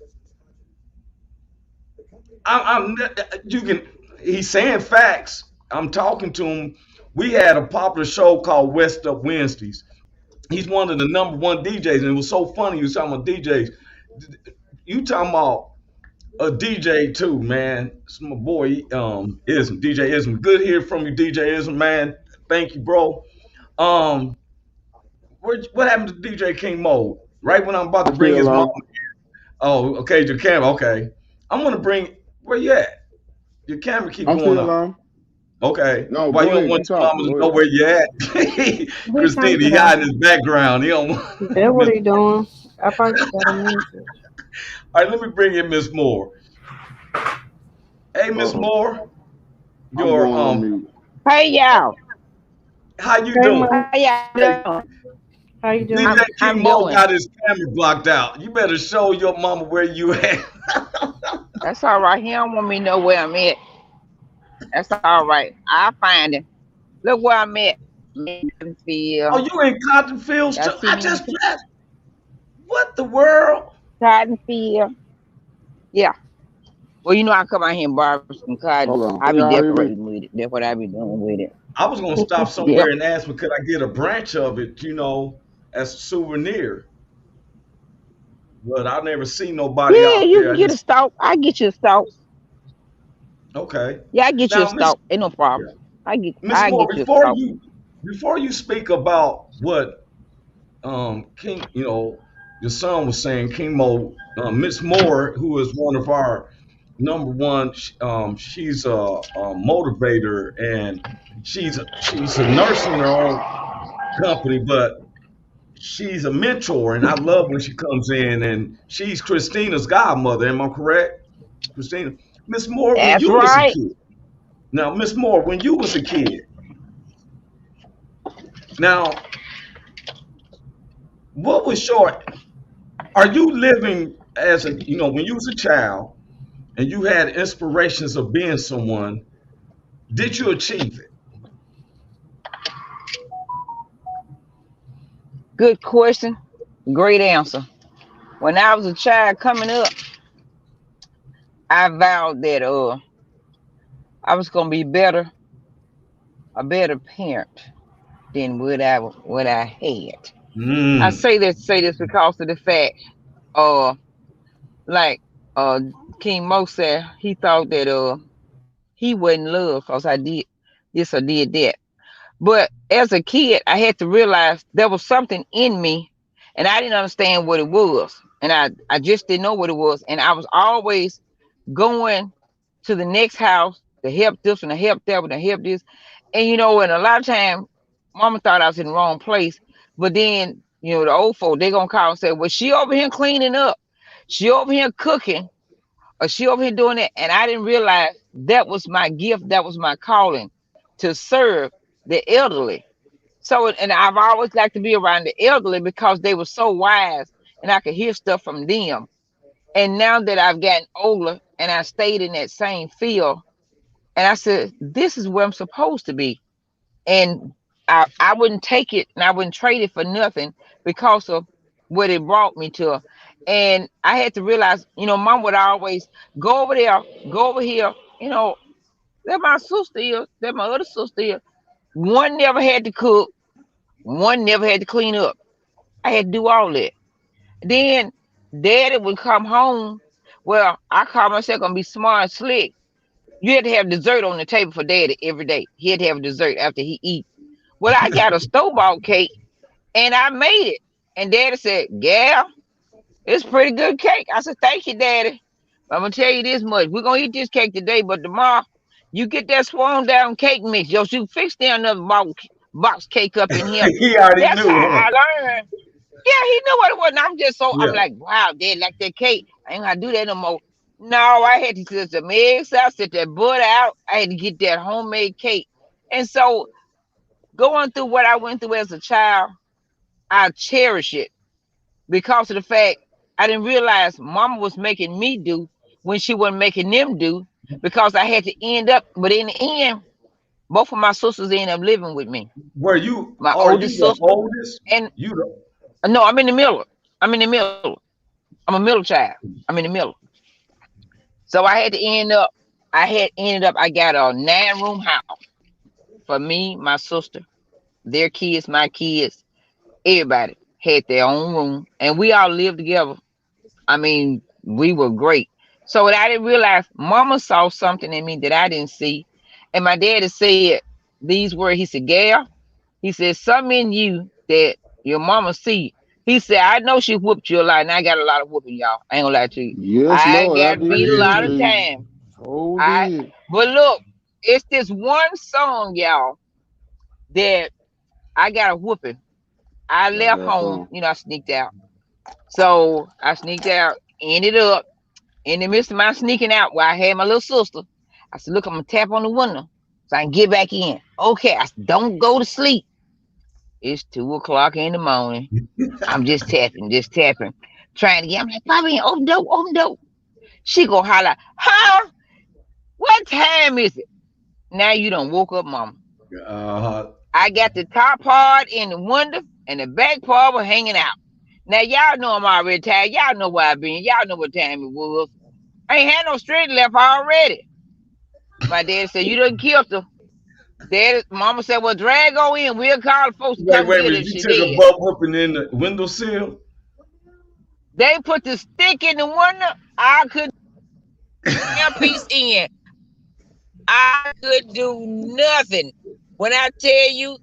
I'm you can. He's saying facts. I'm talking to him. We had a popular show called West Up Wednesdays. He's one of the number one DJs, and it was so funny. You was talking about DJs. You talking about a DJ too, man. It's my boy, Ism, DJ Ism. Good hear from you, DJ Ism, man. Thank you, bro. Um, what happened to DJ King Mode? Right when I'm about to I'm bring his still mom. on. Oh, okay, your camera. Okay, I'm gonna bring. Where you at? Your camera keep I'm going still up. on. Okay. No, Why you go don't ahead. want Keep your mama talking. to Go know ahead. where you at? He Christina, turned he it got in off. his background. He don't want That's what Miss. he doing. I probably got a message. All right, let me bring in Miss Moore. Hey, Uh Miss oh. Moore, I'm your going on mute. Hey y'all, how you Hey, doing? Mo. how y'all Hey, doing? How you DJ doing? King I'm Mo doing. got his camera blocked out. You better show your mama where you at. That's all right. He don't want me to know where I'm at. That's all right. I'll find him. Look where I'm at. Oh, Field. you in Cotton Fields Y'all too? see I me in just what the world? Cotton Field? Yeah. Well, you know I come out here and borrow some cotton. Hold on. I Can be y'all hear me? decorating with it. That's what I be doing with it. I was gonna stop Yep. somewhere and ask me could I get a branch of it, as a souvenir. But I never seen nobody Yeah, out you there. can I get a just stalk. I get you a stalk. okay. Yeah, I get you a Now, Miss stalk. Ain't no problem. yeah. Miss I Moore, get you a stalk. before you speak about what King, your son was saying, King Mo, Miss Moore, who is one of our number one, she's a motivator and she's a nurse in her own company, but she's a mentor, and I love when she comes in and she's Christina's godmother. Am I correct, Christina? Miss Moore, when That's you was a right. kid. Now, Miss Moore, when you was a kid, now what was your are you living as a when you was a child and you had inspirations of being someone, did you achieve it? Good question. Great answer. When I was a child coming up, I vowed that I was gonna be a better parent than what I had. I Mm. say this because of the fact, uh, like uh King Mo said, he thought that he wasn't loved because I did this or did that. But as a kid, I had to realize there was something in me, and I didn't understand what it was, and I just didn't know what it was, and I was always going to the next house to help this and to help that and to help this. And a lot of time mama thought I was in the wrong place. But then, the old folk, they gonna call and say, well, she over here cleaning up, she over here cooking, or she over here doing that. And I didn't realize that was my gift, that was my calling to serve the elderly. So, and I've always liked to be around the elderly because they were so wise and I could hear stuff from them. And now that I've gotten older and I stayed in that same field, and I said, this is where I'm supposed to be. And I wouldn't take it and I wouldn't trade it for nothing because of what it brought me to. And I had to realize, mom would always go over there, go over here, that my sister is, that my other sister is. One never had to cook, one never had to clean up. I had to do all that. Then daddy would come home. Well, I call myself gonna be smart and slick. You had to have dessert on the table for daddy every day. He had to have dessert after he eat. Well, I got a store-bought cake and I made it. And daddy said, yeah, it's pretty good cake. I said, thank you, daddy. I'm gonna tell you this much. We're gonna eat this cake today, but tomorrow you get that swan down cake mix. Yo, you fix down another box cake up in here. He already That's knew, how huh? I learned. Yeah, he knew what it was. And I'm Yeah. like, wow, dad like that cake. I ain't gonna do that no more. No, I had to set the eggs out, set that butter out. I had to get that homemade cake. And so going through what I went through as a child, I cherish it because of the fact I didn't realize mama was making me do when she wasn't making them do because I had to end up, but in the end, both of my sisters ended up living with me. My Are you oldest the sister oldest? and You the no, I'm in the middle. I'm in the middle. I'm a middle child. I'm in the middle. So I got a 9-room house for me, my sister, their kids, my kids, everybody had their own room, and we all lived together. I mean, we were great. So what I didn't realize, Mama saw something in me that I didn't see, and my daddy said these words. He said, "Gail," he said, "something in you that your mama see." He said, "I know she whooped you a lot, and I got a lot of whooping, y'all. I ain't gonna lie to you. Yes, I Lord, I got did beat a did lot too. of too. times. Oh, I did. But look, it's this one song, y'all, that I got a whooping. I Like left that home, song. I sneaked out. So I sneaked out, ended up in the midst of my sneaking out where I had my little sister. I said, "Look, I'm gonna tap on the window so I can get back in." Okay, I said, "Don't go to sleep." It's 2 o'clock in the morning. I'm just tapping, trying to get. I'm like, "Bobby, open the door, open the door." She go holler, "Huh? What time is it?" Now you done woke up, mama. Uh, I got the top part in the window and the back part was hanging out. Now y'all know I'm already tired. Y'all know where I've been. Y'all know what time it was. I ain't had no strength left already. My dad said, "You done killed her." Dad, mama said, "Well, drag her in. We'll call the folks to come wait a get her minute. if You she took a dead." butt whooping in the windowsill? They put the stick in the window. I couldn't get a piece in. I could do nothing. When I tell you,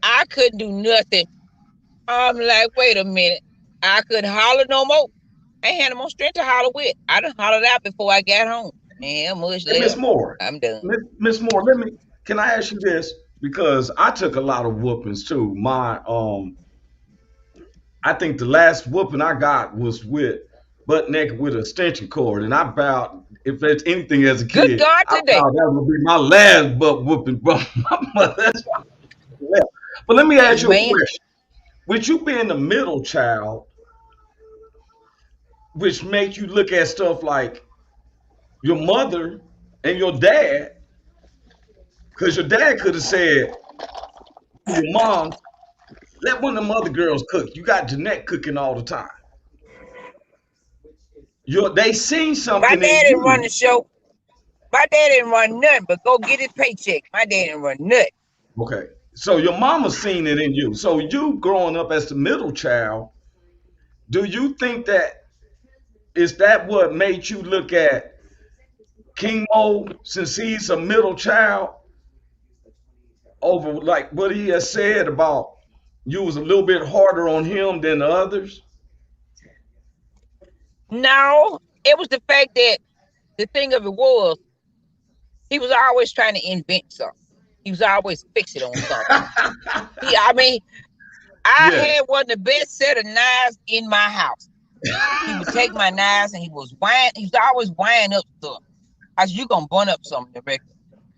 I couldn't do nothing. I'm like, wait a minute. I couldn't holler no more. I ain't had no more strength to holler with. I done hollered out before I got home. Man, much Hey, Miss left. Moore. I'm done. Miss Moore, can I ask you this? Because I took a lot of whoopings too. I think the last whooping I got was with butt naked with an extension cord, and I vowed if there's anything as a Good kid, God I today. vowed that would be my last butt whooping from my mother. That's why I left. But let me ask you a Amen. question. With you being the middle child, which makes you look at stuff like your mother and your dad, because your dad could have said to your mom, let one of them other girls cook. You got Jeanette cooking all the time. They seen My something in dad didn't run the you. show. My dad didn't run nothing but go get his paycheck. My dad didn't run nothing. Okay. So your mama seen it in you. So you growing up as the middle child, do you think that is that what made you look at King Mo since he's a middle child over like what he has said about you was a little bit harder on him than the others? No, it was the fact that the thing of it was he was always trying to invent something. He was always fixing on something. I mean, I Yes. had one of the best set of knives in my house. He would take my knives and he was always wiring up stuff. I said, "You gonna burn up something, Rebecca."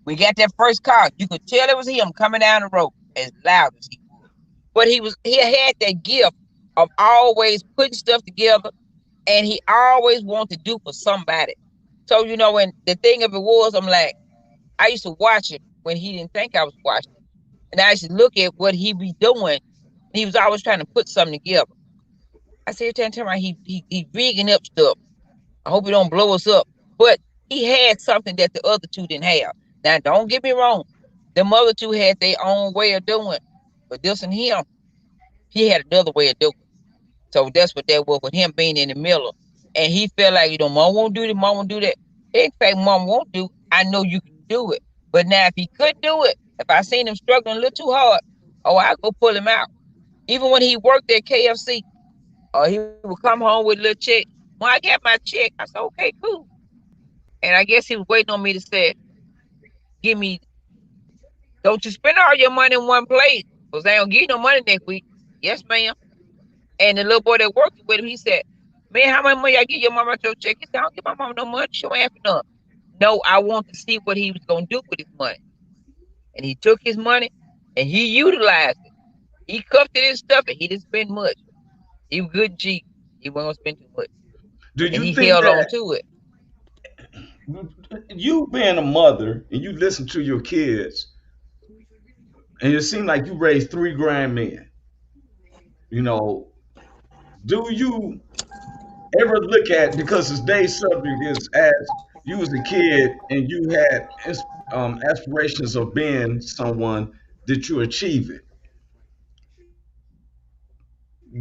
We got that first car. You could tell it was him coming down the road as loud as he was. But he had that gift of always putting stuff together and he always wanted to do for somebody. So, when the thing of it was, I'm like, I used to watch him when he didn't think I was watching. And I used to look at what he be doing. And he was always trying to put something together. I said, tell me he rigging up stuff. I hope he don't blow us up. But he had something that the other two didn't have. Now, don't get me wrong. The other two had their own way of doing. But this and him, he had another way of doing. So that's what that was with him being in the middle. And he felt like, mom won't do this, mom won't do that. In fact, mom won't do. I know you can do it. But now if he could do it, if I seen him struggling a little too hard, oh, I'll go pull him out. Even when he worked at KFC, he would come home with a little check. When I got my check, I said, okay, cool. And I guess he was waiting on me to say, give me, don't you spend all your money in one place, because I don't give you no money next week. Yes, ma'am. And the little boy that worked with him, he said, man, how much money I give your mama your check? He said, I don't give my mama no money. She don't have enough. No, I want to see what he was going to do with his money. And he took his money and he utilized it. He cuffed it and stuff and he didn't spend much. He was good G. He wasn't going to spend too much. Do And you he think held on that to it. you being a mother and you listen to your kids and it seems like you raised 3 grand men, you know, do you ever look at because today's subject is as you was a kid and you had aspirations of being someone, did you achieve it?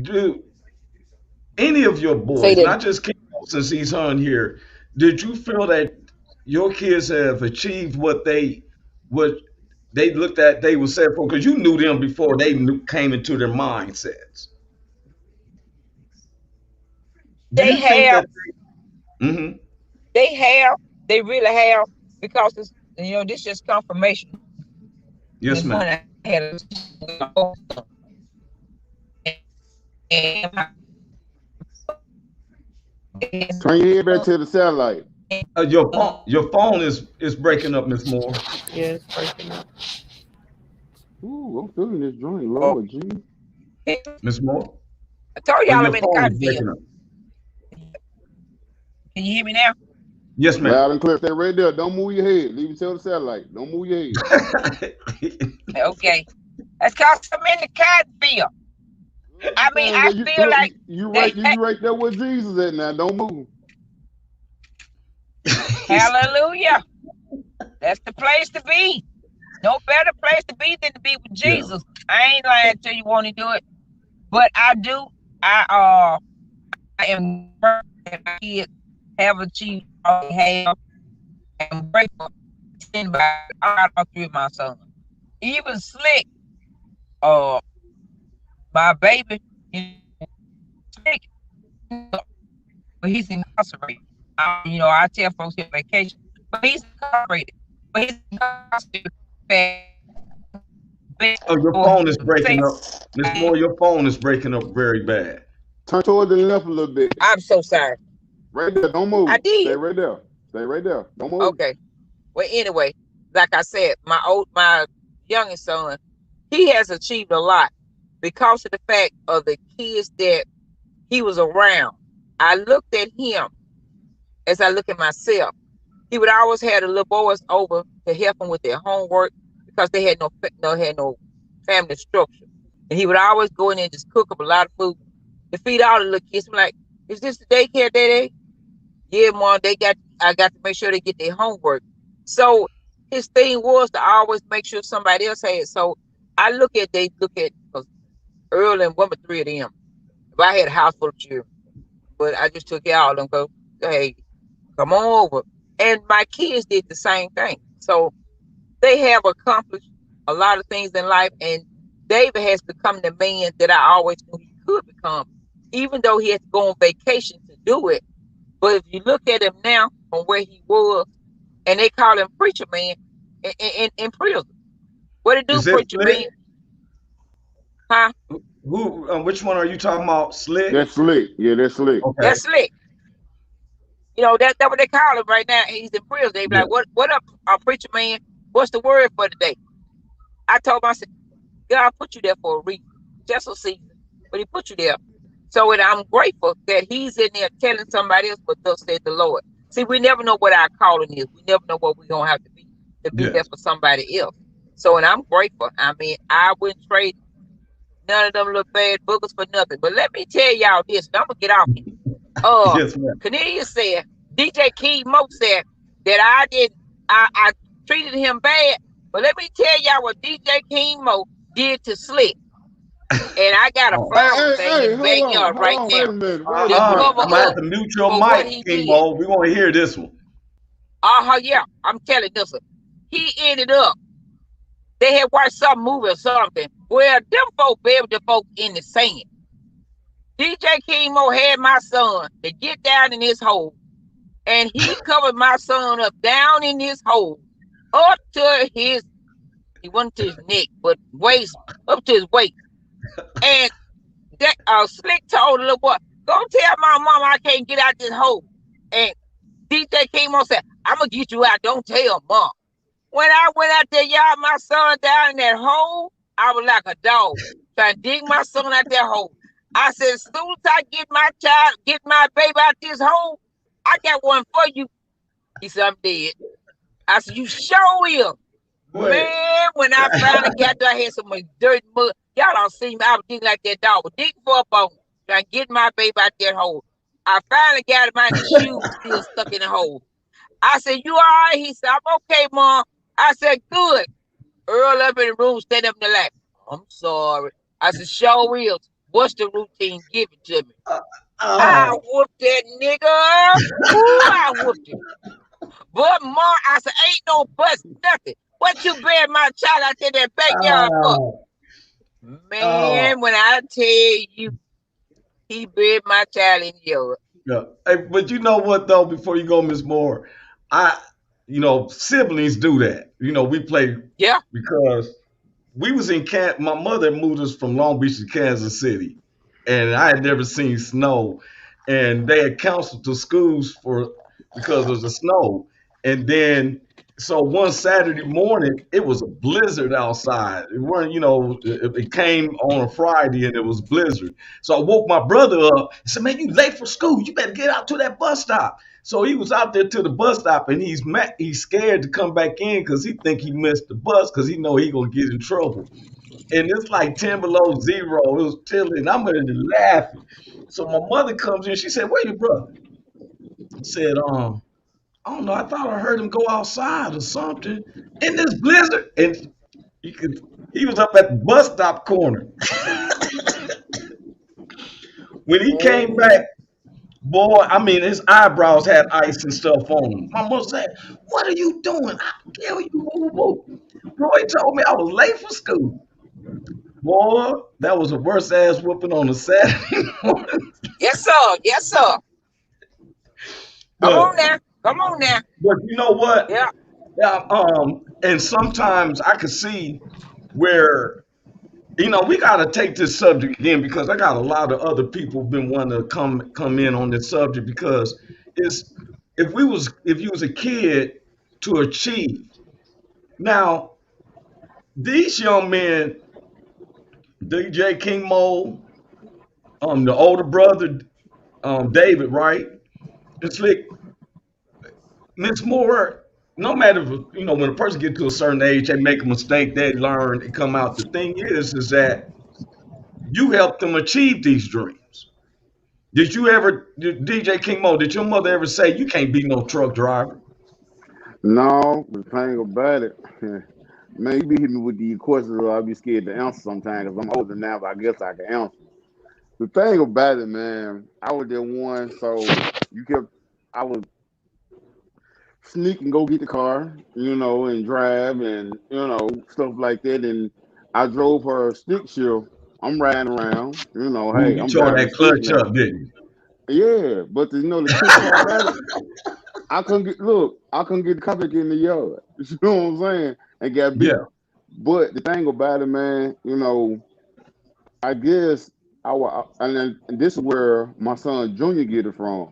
Do any of your Say boys, that not just King, since he's on here, did you feel that your kids have achieved what they looked at they were set for? Because you knew them before came into their mindsets. Do they you think have, that? Hmm. they have, they really have, because it's, this just confirmation. Yes, This ma'am. morning I had a and my Turn your head back to the satellite. Your phone is breaking up, Miss Moore. Yeah, it's breaking up. Ooh, I'm feeling this joint, Lord G. Miss Moore. I told y'all Your I'm in the phone is cotton field. breaking up. Can you hear me now? Yes, ma'am. Loud and clear. Stay right there. Don't move your head. Leave it to the satellite. Don't move your head. Okay. That's because I'm in the cotton field. I mean, I You feel look, like you they, right. You right there where Jesus at now. Don't move. hallelujah. That's the place to be. No better place to be than to be with Yeah. Jesus. I ain't lying till you want to do it, but I do. I am grateful that my kids have achieved all they have. I'm grateful by all three of my sons. Even Slick, uh, my baby, Slick, but he's incarcerated. I tell folks he's on vacation, but he's incarcerated. But he's incarcerated Oh, your for phone is him. breaking up. Miss Moore, your phone is breaking up very bad. Turn toward the left a little bit. I'm so sorry. Right there. Don't I move. Stay did. right there. Stay right there. Don't move. Okay. Well, anyway, like I said, my youngest son, he has achieved a lot because of the fact of the kids that he was around. I looked at him as I look at myself. He would always have the little boys over to help them with their homework because they had no family structure. And he would always go in there and just cook up a lot of food to feed all the little kids. I'm like, is this the daycare, Daddy? Yeah, Mom, I got to make sure they get their homework. So his thing was to always make sure somebody else had it. So they look at, because Earl and one, but three of them. If I had a house full of children, but I just took y'all and go, hey, come on over. And my kids did the same thing. So they have accomplished a lot of things in life. And David has become the man that I always knew he could become, even though he had to go on vacation to do it. But if you look at him now from where he was, and they call him preacher man in prison. What it do, Is it preacher man? Slick? Huh? Who? Which one are you talking about? Slick? That's slick. Yeah, that's slick. Okay. That's slick. That's what they call him right now. He's in prison. They be Yeah. like, what up, preacher man? What's the word for today? I told him, I said, God put you there for a reason, just a season, but He put you there. So, and I'm grateful that He's in there telling somebody else what thus said the Lord. See, we never know what our calling is. We never know what we're gonna have to be there Yes. for somebody else. So, and I'm grateful. I mean, I wouldn't trade none of them little bad boogers for nothing. But let me tell y'all this, and I'm gonna get off here. Yes, ma'am. Cornelia said, DJ Key Mo said that I treated him bad. But let me tell y'all what DJ King Mo did to Slick. And I got a Oh. flower thing in the Hold backyard right on. Wait now a minute. Wait a to I'm minute. cover gonna have up to mute your for what mic, he King did. Mo. We want to hear this one. Yeah, I'm telling this one. He ended up, they had watched some movie or something where them folk buried the folk in the sand. DJ King Mo had my son to get down in his hole, and he covered my son up down in his hole, up to he went to his neck, but waist, up to his waist. And that Slick told the little boy, go tell my mama I can't get out this hole. And DJ came on and said, I'm gonna get you out, don't tell mom. When I went out there, y'all, my son down in that hole, I was like a dog trying to dig my son out that hole. I said, as soon as I get my baby out this hole, I got one for you. He said, I'm dead. I said, you sure will. Wait. Man, when I finally got there, I had so much dirt and mud. Y'all don't see me. I was digging like that dog. Digging for a bone. Trying to get my baby out that hole. I finally got him out, and the shoe was still stuck in the hole. I said, you all right? He said, I'm okay, Mom. I said, good. Earl up in the room, stand up in the lap. I'm sorry. I said, sure is. What's the routine? Give it to me. I Oh, whooped that nigga. Ooh, I whooped him. But Mom, I said, ain't no bus, nothing. What you buried my child out there in that backyard for? oh, oh. Man, when I tell you, he buried my child in the yard. Yeah. Hey, but you know what though? Before you go, Miss Moore, I, siblings do that. We play Yeah. because we was in camp. My mother moved us from Long Beach to Kansas City, and I had never seen snow, and they had canceled the schools because of the snow, and then so one Saturday morning it was a blizzard outside. It weren't, it came on a Friday and it was blizzard. So I woke my brother up and said, "Man, you late for school. You better get out to that bus stop." So he was out there to the bus stop, and he's scared to come back in because he think he missed the bus because he know he gonna get in trouble. And it's like 10 below zero. It was chilly, and I'm in there laughing. So my mother comes in. She said, "Where your brother?" I said, I don't know. I thought I heard him go outside or something in this blizzard." And he was up at the bus stop corner. When he came Oh, back, boy, I mean, his eyebrows had ice and stuff on them. My mother said, "What are you doing? I kill you, boo boo." Roy told me I was late for school. Boy, that was the worst ass whooping on a Saturday morning. yes, sir. Yes, sir. Come But on now. Come on now. but you know what? Yeah. Yeah, and sometimes I could see where we got to take this subject again because I got a lot of other people been wanting to come in on this subject because it's if you was a kid to achieve. Now these young men, DJ King Mo, the older brother, David, right? It's like Miss Moore. No matter when a person gets to a certain age, they make a mistake, they learn, they come out. The thing is that you help them achieve these dreams. DJ King Mo, did your mother ever say you can't be no truck driver? No, the thing about it, man, you be hitting me with these questions, I'll be scared to answer sometimes because I'm older now, but I guess I can answer. The thing about it, man, I was there one, so I would sneak and go get the car, and drive and, stuff like that. And I drove her stick shift. I'm riding around, Ooh, hey, you I'm tore driving that stick clutch now. up, didn't Yeah, but the trick part about it, I couldn't get the car back in the yard. You know what I'm saying? And got you? beat. Yeah. But the thing about it, man, I guess and this is where my son Junior get it from.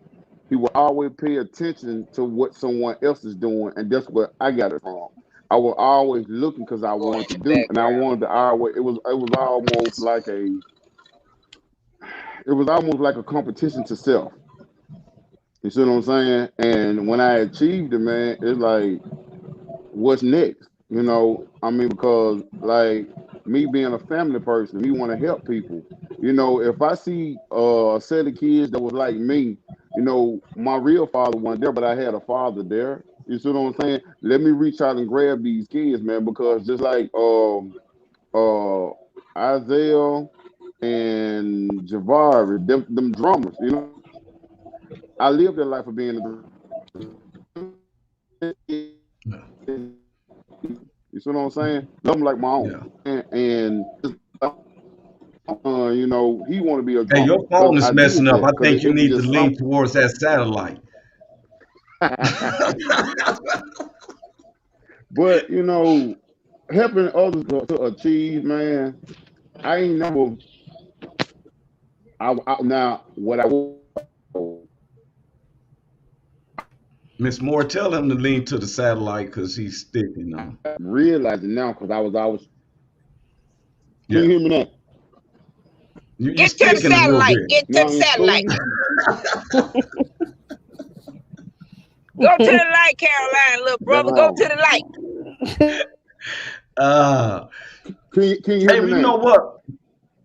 He will always pay attention to what someone else is doing, and that's where I got it from. I was always looking because I Going in wanted to the do, and I background. wanted to always. It was almost like a competition to self. You see what I'm saying? And when I achieved it, man, it's like, what's next? I mean, because like me being a family person, me want to help people. If I see a set of kids that was like me, my real father wasn't there, but I had a father there. You see what I'm saying? Let me reach out and grab these kids, man, because just like uh Isaiah and Javari, them drummers, I lived that life of being a Yeah. you see what I'm saying? Love them like my own. Yeah. And he want to be a Hey, drummer your because phone is I messing did up. that I because think you it was need to just lean something. towards that satellite. But helping others to achieve, man. I ain't never. Now what I Miss Moore, tell him to lean to the satellite because he's sticking now. realizing now because I was always. Can you Yeah. hear me now? You Get to the sticking a little satellite. bit. Get to Now the in satellite. school. Go to the light, Caroline, little That's brother. Go to wrong. the light. Uh, Can you hear hey, me well, you now? know what?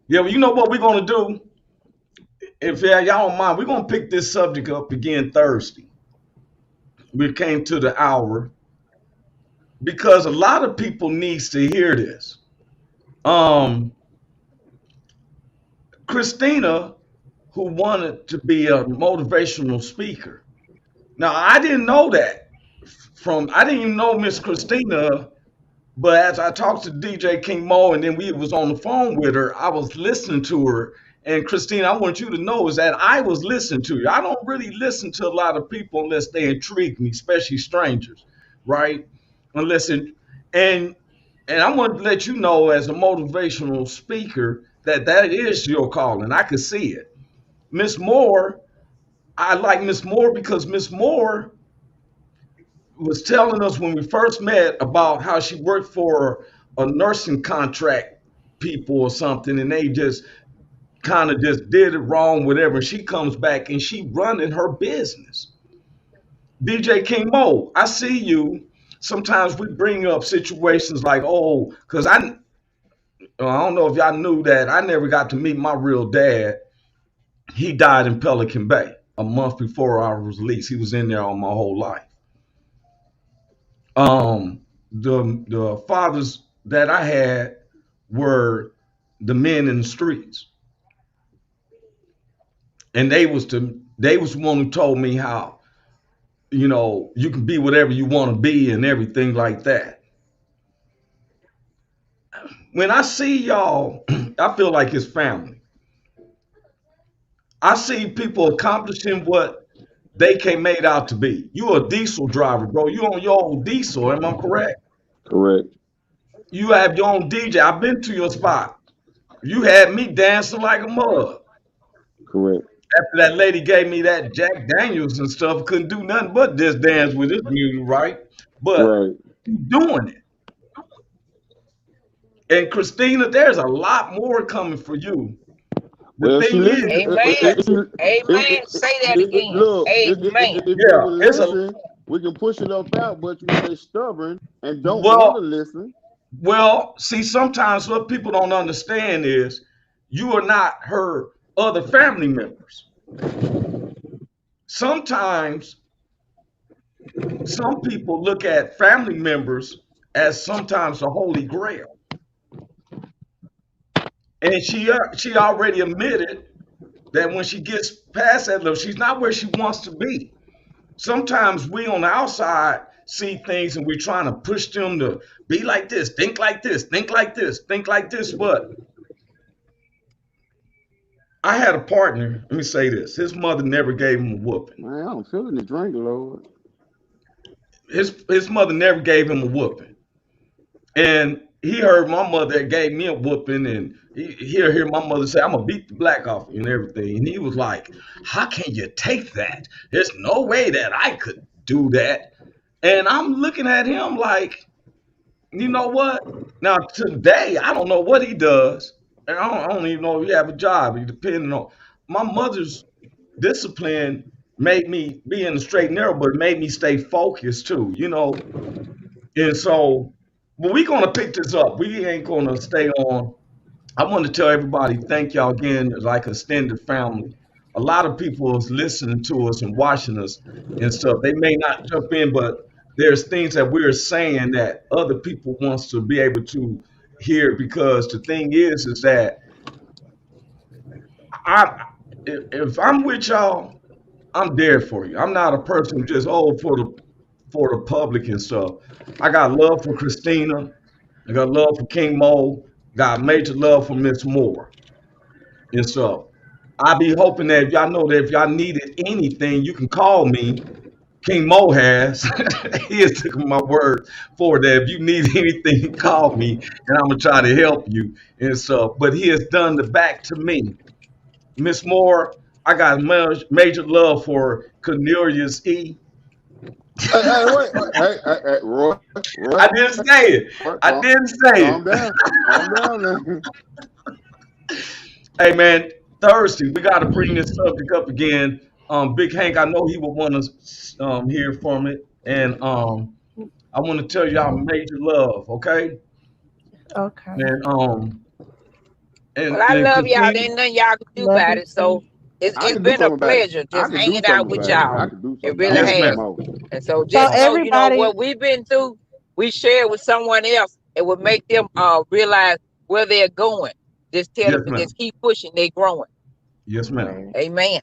Yeah, well, you know what we're gonna do? If y'all don't mind, we're gonna pick this subject up again Thursday. we came to the hour because a lot of people needs to hear this. Um, Christina, who wanted to be a motivational speaker. Now I didn't know that I didn't even know Miss Christina. But as I talked to DJ King Mo and then we was on the phone with her, I was listening to her. And Christina, I want you to know is that I was listening to you. I don't really listen to a lot of people unless they intrigue me, especially strangers, right? Unless it, and and I want to let you know as a motivational speaker that that is your calling. I could see it. Miss Moore, I like Miss Moore because Miss Moore was telling us when we first met about how she worked for a nursing contract people or something, and they just kind of just did it wrong, whatever. She comes back and she running her business. DJ King Mo, I see you. Sometimes we bring up situations like, oh, because I don't know if y'all knew that I never got to meet my real dad. He died in Pelican Bay a month before I was released. He was in there all my whole life. The fathers that I had were the men in the streets, and they was the one who told me how you can be whatever you want to be and everything like that. When I see y'all, I feel like it's family. I see people accomplishing what they came made out to be. You a diesel driver, bro. You on your own diesel, am I correct? Correct. You have your own DJ. I've been to your spot. You had me dancing like a mug. Correct. After that lady gave me that Jack Daniels and stuff, couldn't do nothing but just dance with this music, right? But Right. you doing it. And Christina, there's a lot more coming for you. The Well, thing is, Amen. Amen. Say that again. look, Amen. if you yeah, would it's a listen, we can push it up out, but you stay stubborn and don't want to well, listen. see, sometimes what people don't understand is you are not her other family members. Sometimes some people look at family members as sometimes the holy grail. And she already admitted that when she gets past that level, she's not where she wants to be. Sometimes we on the outside see things and we're trying to push them to be like this, think like this, think like this, think like this. But I had a partner, let me say this. His mother never gave him a whooping. Man, I'm feeling the drink, Lord. His mother never gave him a whooping. And he heard my mother gave me a whooping, and he'll hear my mother say, I'm gonna beat the black off you and everything. And he was like, how can you take that? There's no way that I could do that. And I'm looking at him like, you know what? Now today, I don't know what he does. And I don't even know if he have a job. It depending on my mother's discipline made me be in the straight and narrow, but it made me stay focused too. And so, but we gonna pick this up. We ain't gonna stay on. I want to tell everybody, thank y'all again, like extended family. A lot of people is listening to us and watching us and stuff. They may not jump in, but there's things that we're saying that other people wants to be able to hear because the thing is that I if I'm with y'all, I'm there for you. I'm not a person who just for the public and stuff. I got love for Christina. I got love for King Mo. Got major love for Miss Moore and stuff. I be hoping that if y'all know that if y'all needed anything, you can call me. King Mo has. He has taken my word for that. If you need anything, call me, and I'm gonna try to help you and stuff. But he has done the back to me, Miss Moore. I got major love for Cornelius E. Wait. Hey, Roy, I didn't say it. I didn't say calm it. down. Calm down now. Hey man, Thursday we got to bring this subject up again. Big Hank, I know he would want to hear from it, and I want to tell y'all major love, okay? Okay. And Well, I and love y'all. Christine, There's nothing y'all can do Love about you it. too. So I it's can do been a something about it. pleasure I just can do hanging out something with about it. I y'all. can do It something. I really Yes, want has. some ma'am. more. And so So just know, everybody, what we've been through, we share with someone else. It would make them realize where they're going. Just tell Yes, them to ma'am. just keep pushing. They're growing. Yes, ma'am. right. Amen.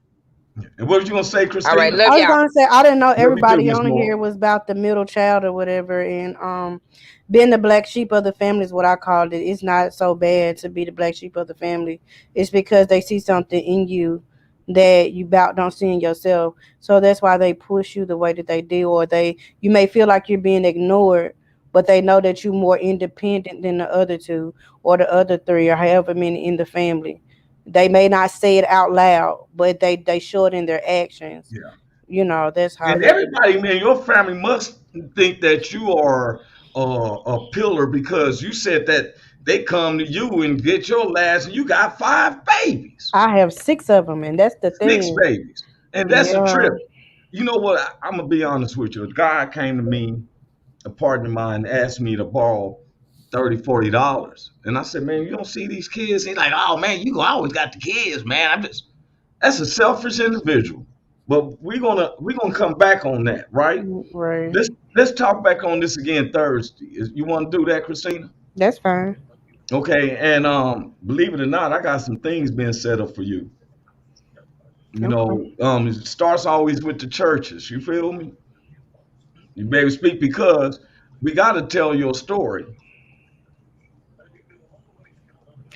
And what was you gonna say, All right, Christina? love I was y'all. gonna say I didn't know Love you too, everybody Miss on here Moore. was about the middle child or whatever, and being the black sheep of the family is what I called it. It's not so bad to be the black sheep of the family. It's because they see something in you that you about don't see in yourself. So that's why they push you the way that they do, or you may feel like you're being ignored, but they know that you're more independent than the other two or the other three or however many in the family. They may not say it out loud, but they show it in their actions. Yeah. That's how And they. everybody, man, your family must think that you are a pillar because you said that they come to you and get your last, and you got 5 babies, I have 6 of them, and that's the thing. six babies, and that's a Yeah. trip. You know what? I'm gonna be honest with you. A guy came to me, a partner of mine, asked me to borrow $30, $40, and I said, "Man, you don't see these kids." He's like, "Oh man, you always got the kids, man." I'm just That's a selfish individual. But we're gonna come back on that, right? Right. Let's talk back on this again Thursday. You want to do that, Christina? That's fine. Okay, and believe it or not, I got some things being set up for you. Okay. It starts always with the churches. You feel me? You better speak because we got to tell your story.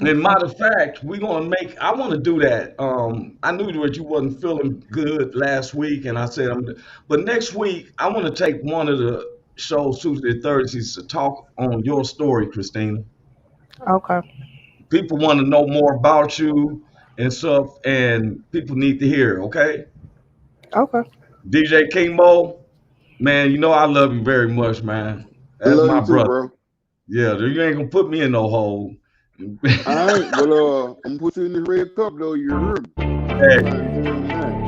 And Okay. matter of fact, we're gonna make. I want to do that. I knew that you wasn't feeling good last week, and I said, but next week I want to take one of the shows Tuesday, Thursdays to talk on your story, Christina. Okay. People want to know more about you and stuff, and people need to hear. Okay, Okay. DJ King Mo, man, you know I love you very much, man. I That's love my you too, brother. bro. Yeah, you ain't gonna put me in no hole. All right, but I'm gonna put you in this red cup though. You heard me. I'm Hey, trying to tell you now.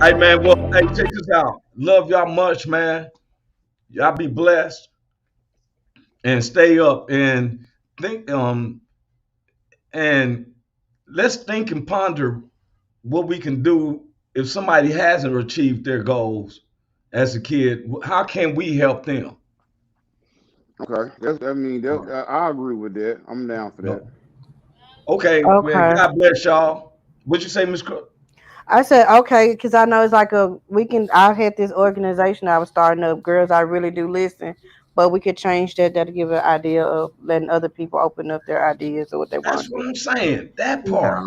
hey, man. Well, hey, check this out. Love y'all much, man. Y'all be blessed and stay up and think. And let's think and ponder what we can do if somebody hasn't achieved their goals as a kid. How can we help them? Okay, I mean, All right. I agree with that. I'm down for that. No. Okay, man. Okay. God bless y'all. What you say, Miss Cook? I said okay because I know it's like we can. I had this organization I was starting up. Girls, I really do listen, but we could change that. That'll give an idea of letting other people open up their ideas or what they That's want to what do. I'm saying. That part.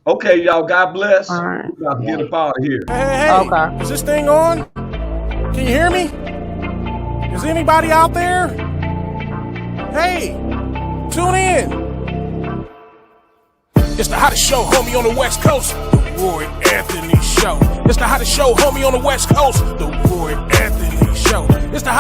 Yeah. Okay, y'all. God All bless. right. We about to get One. up out of here. Hey, Okay. is this thing on? Can you hear me? Is anybody out there? Hey, tune in. It's the hottest show, homie, on the West Coast. The Roy Anthony Show. It's the hottest show, homie, on the West Coast. The Roy Anthony Show. It's the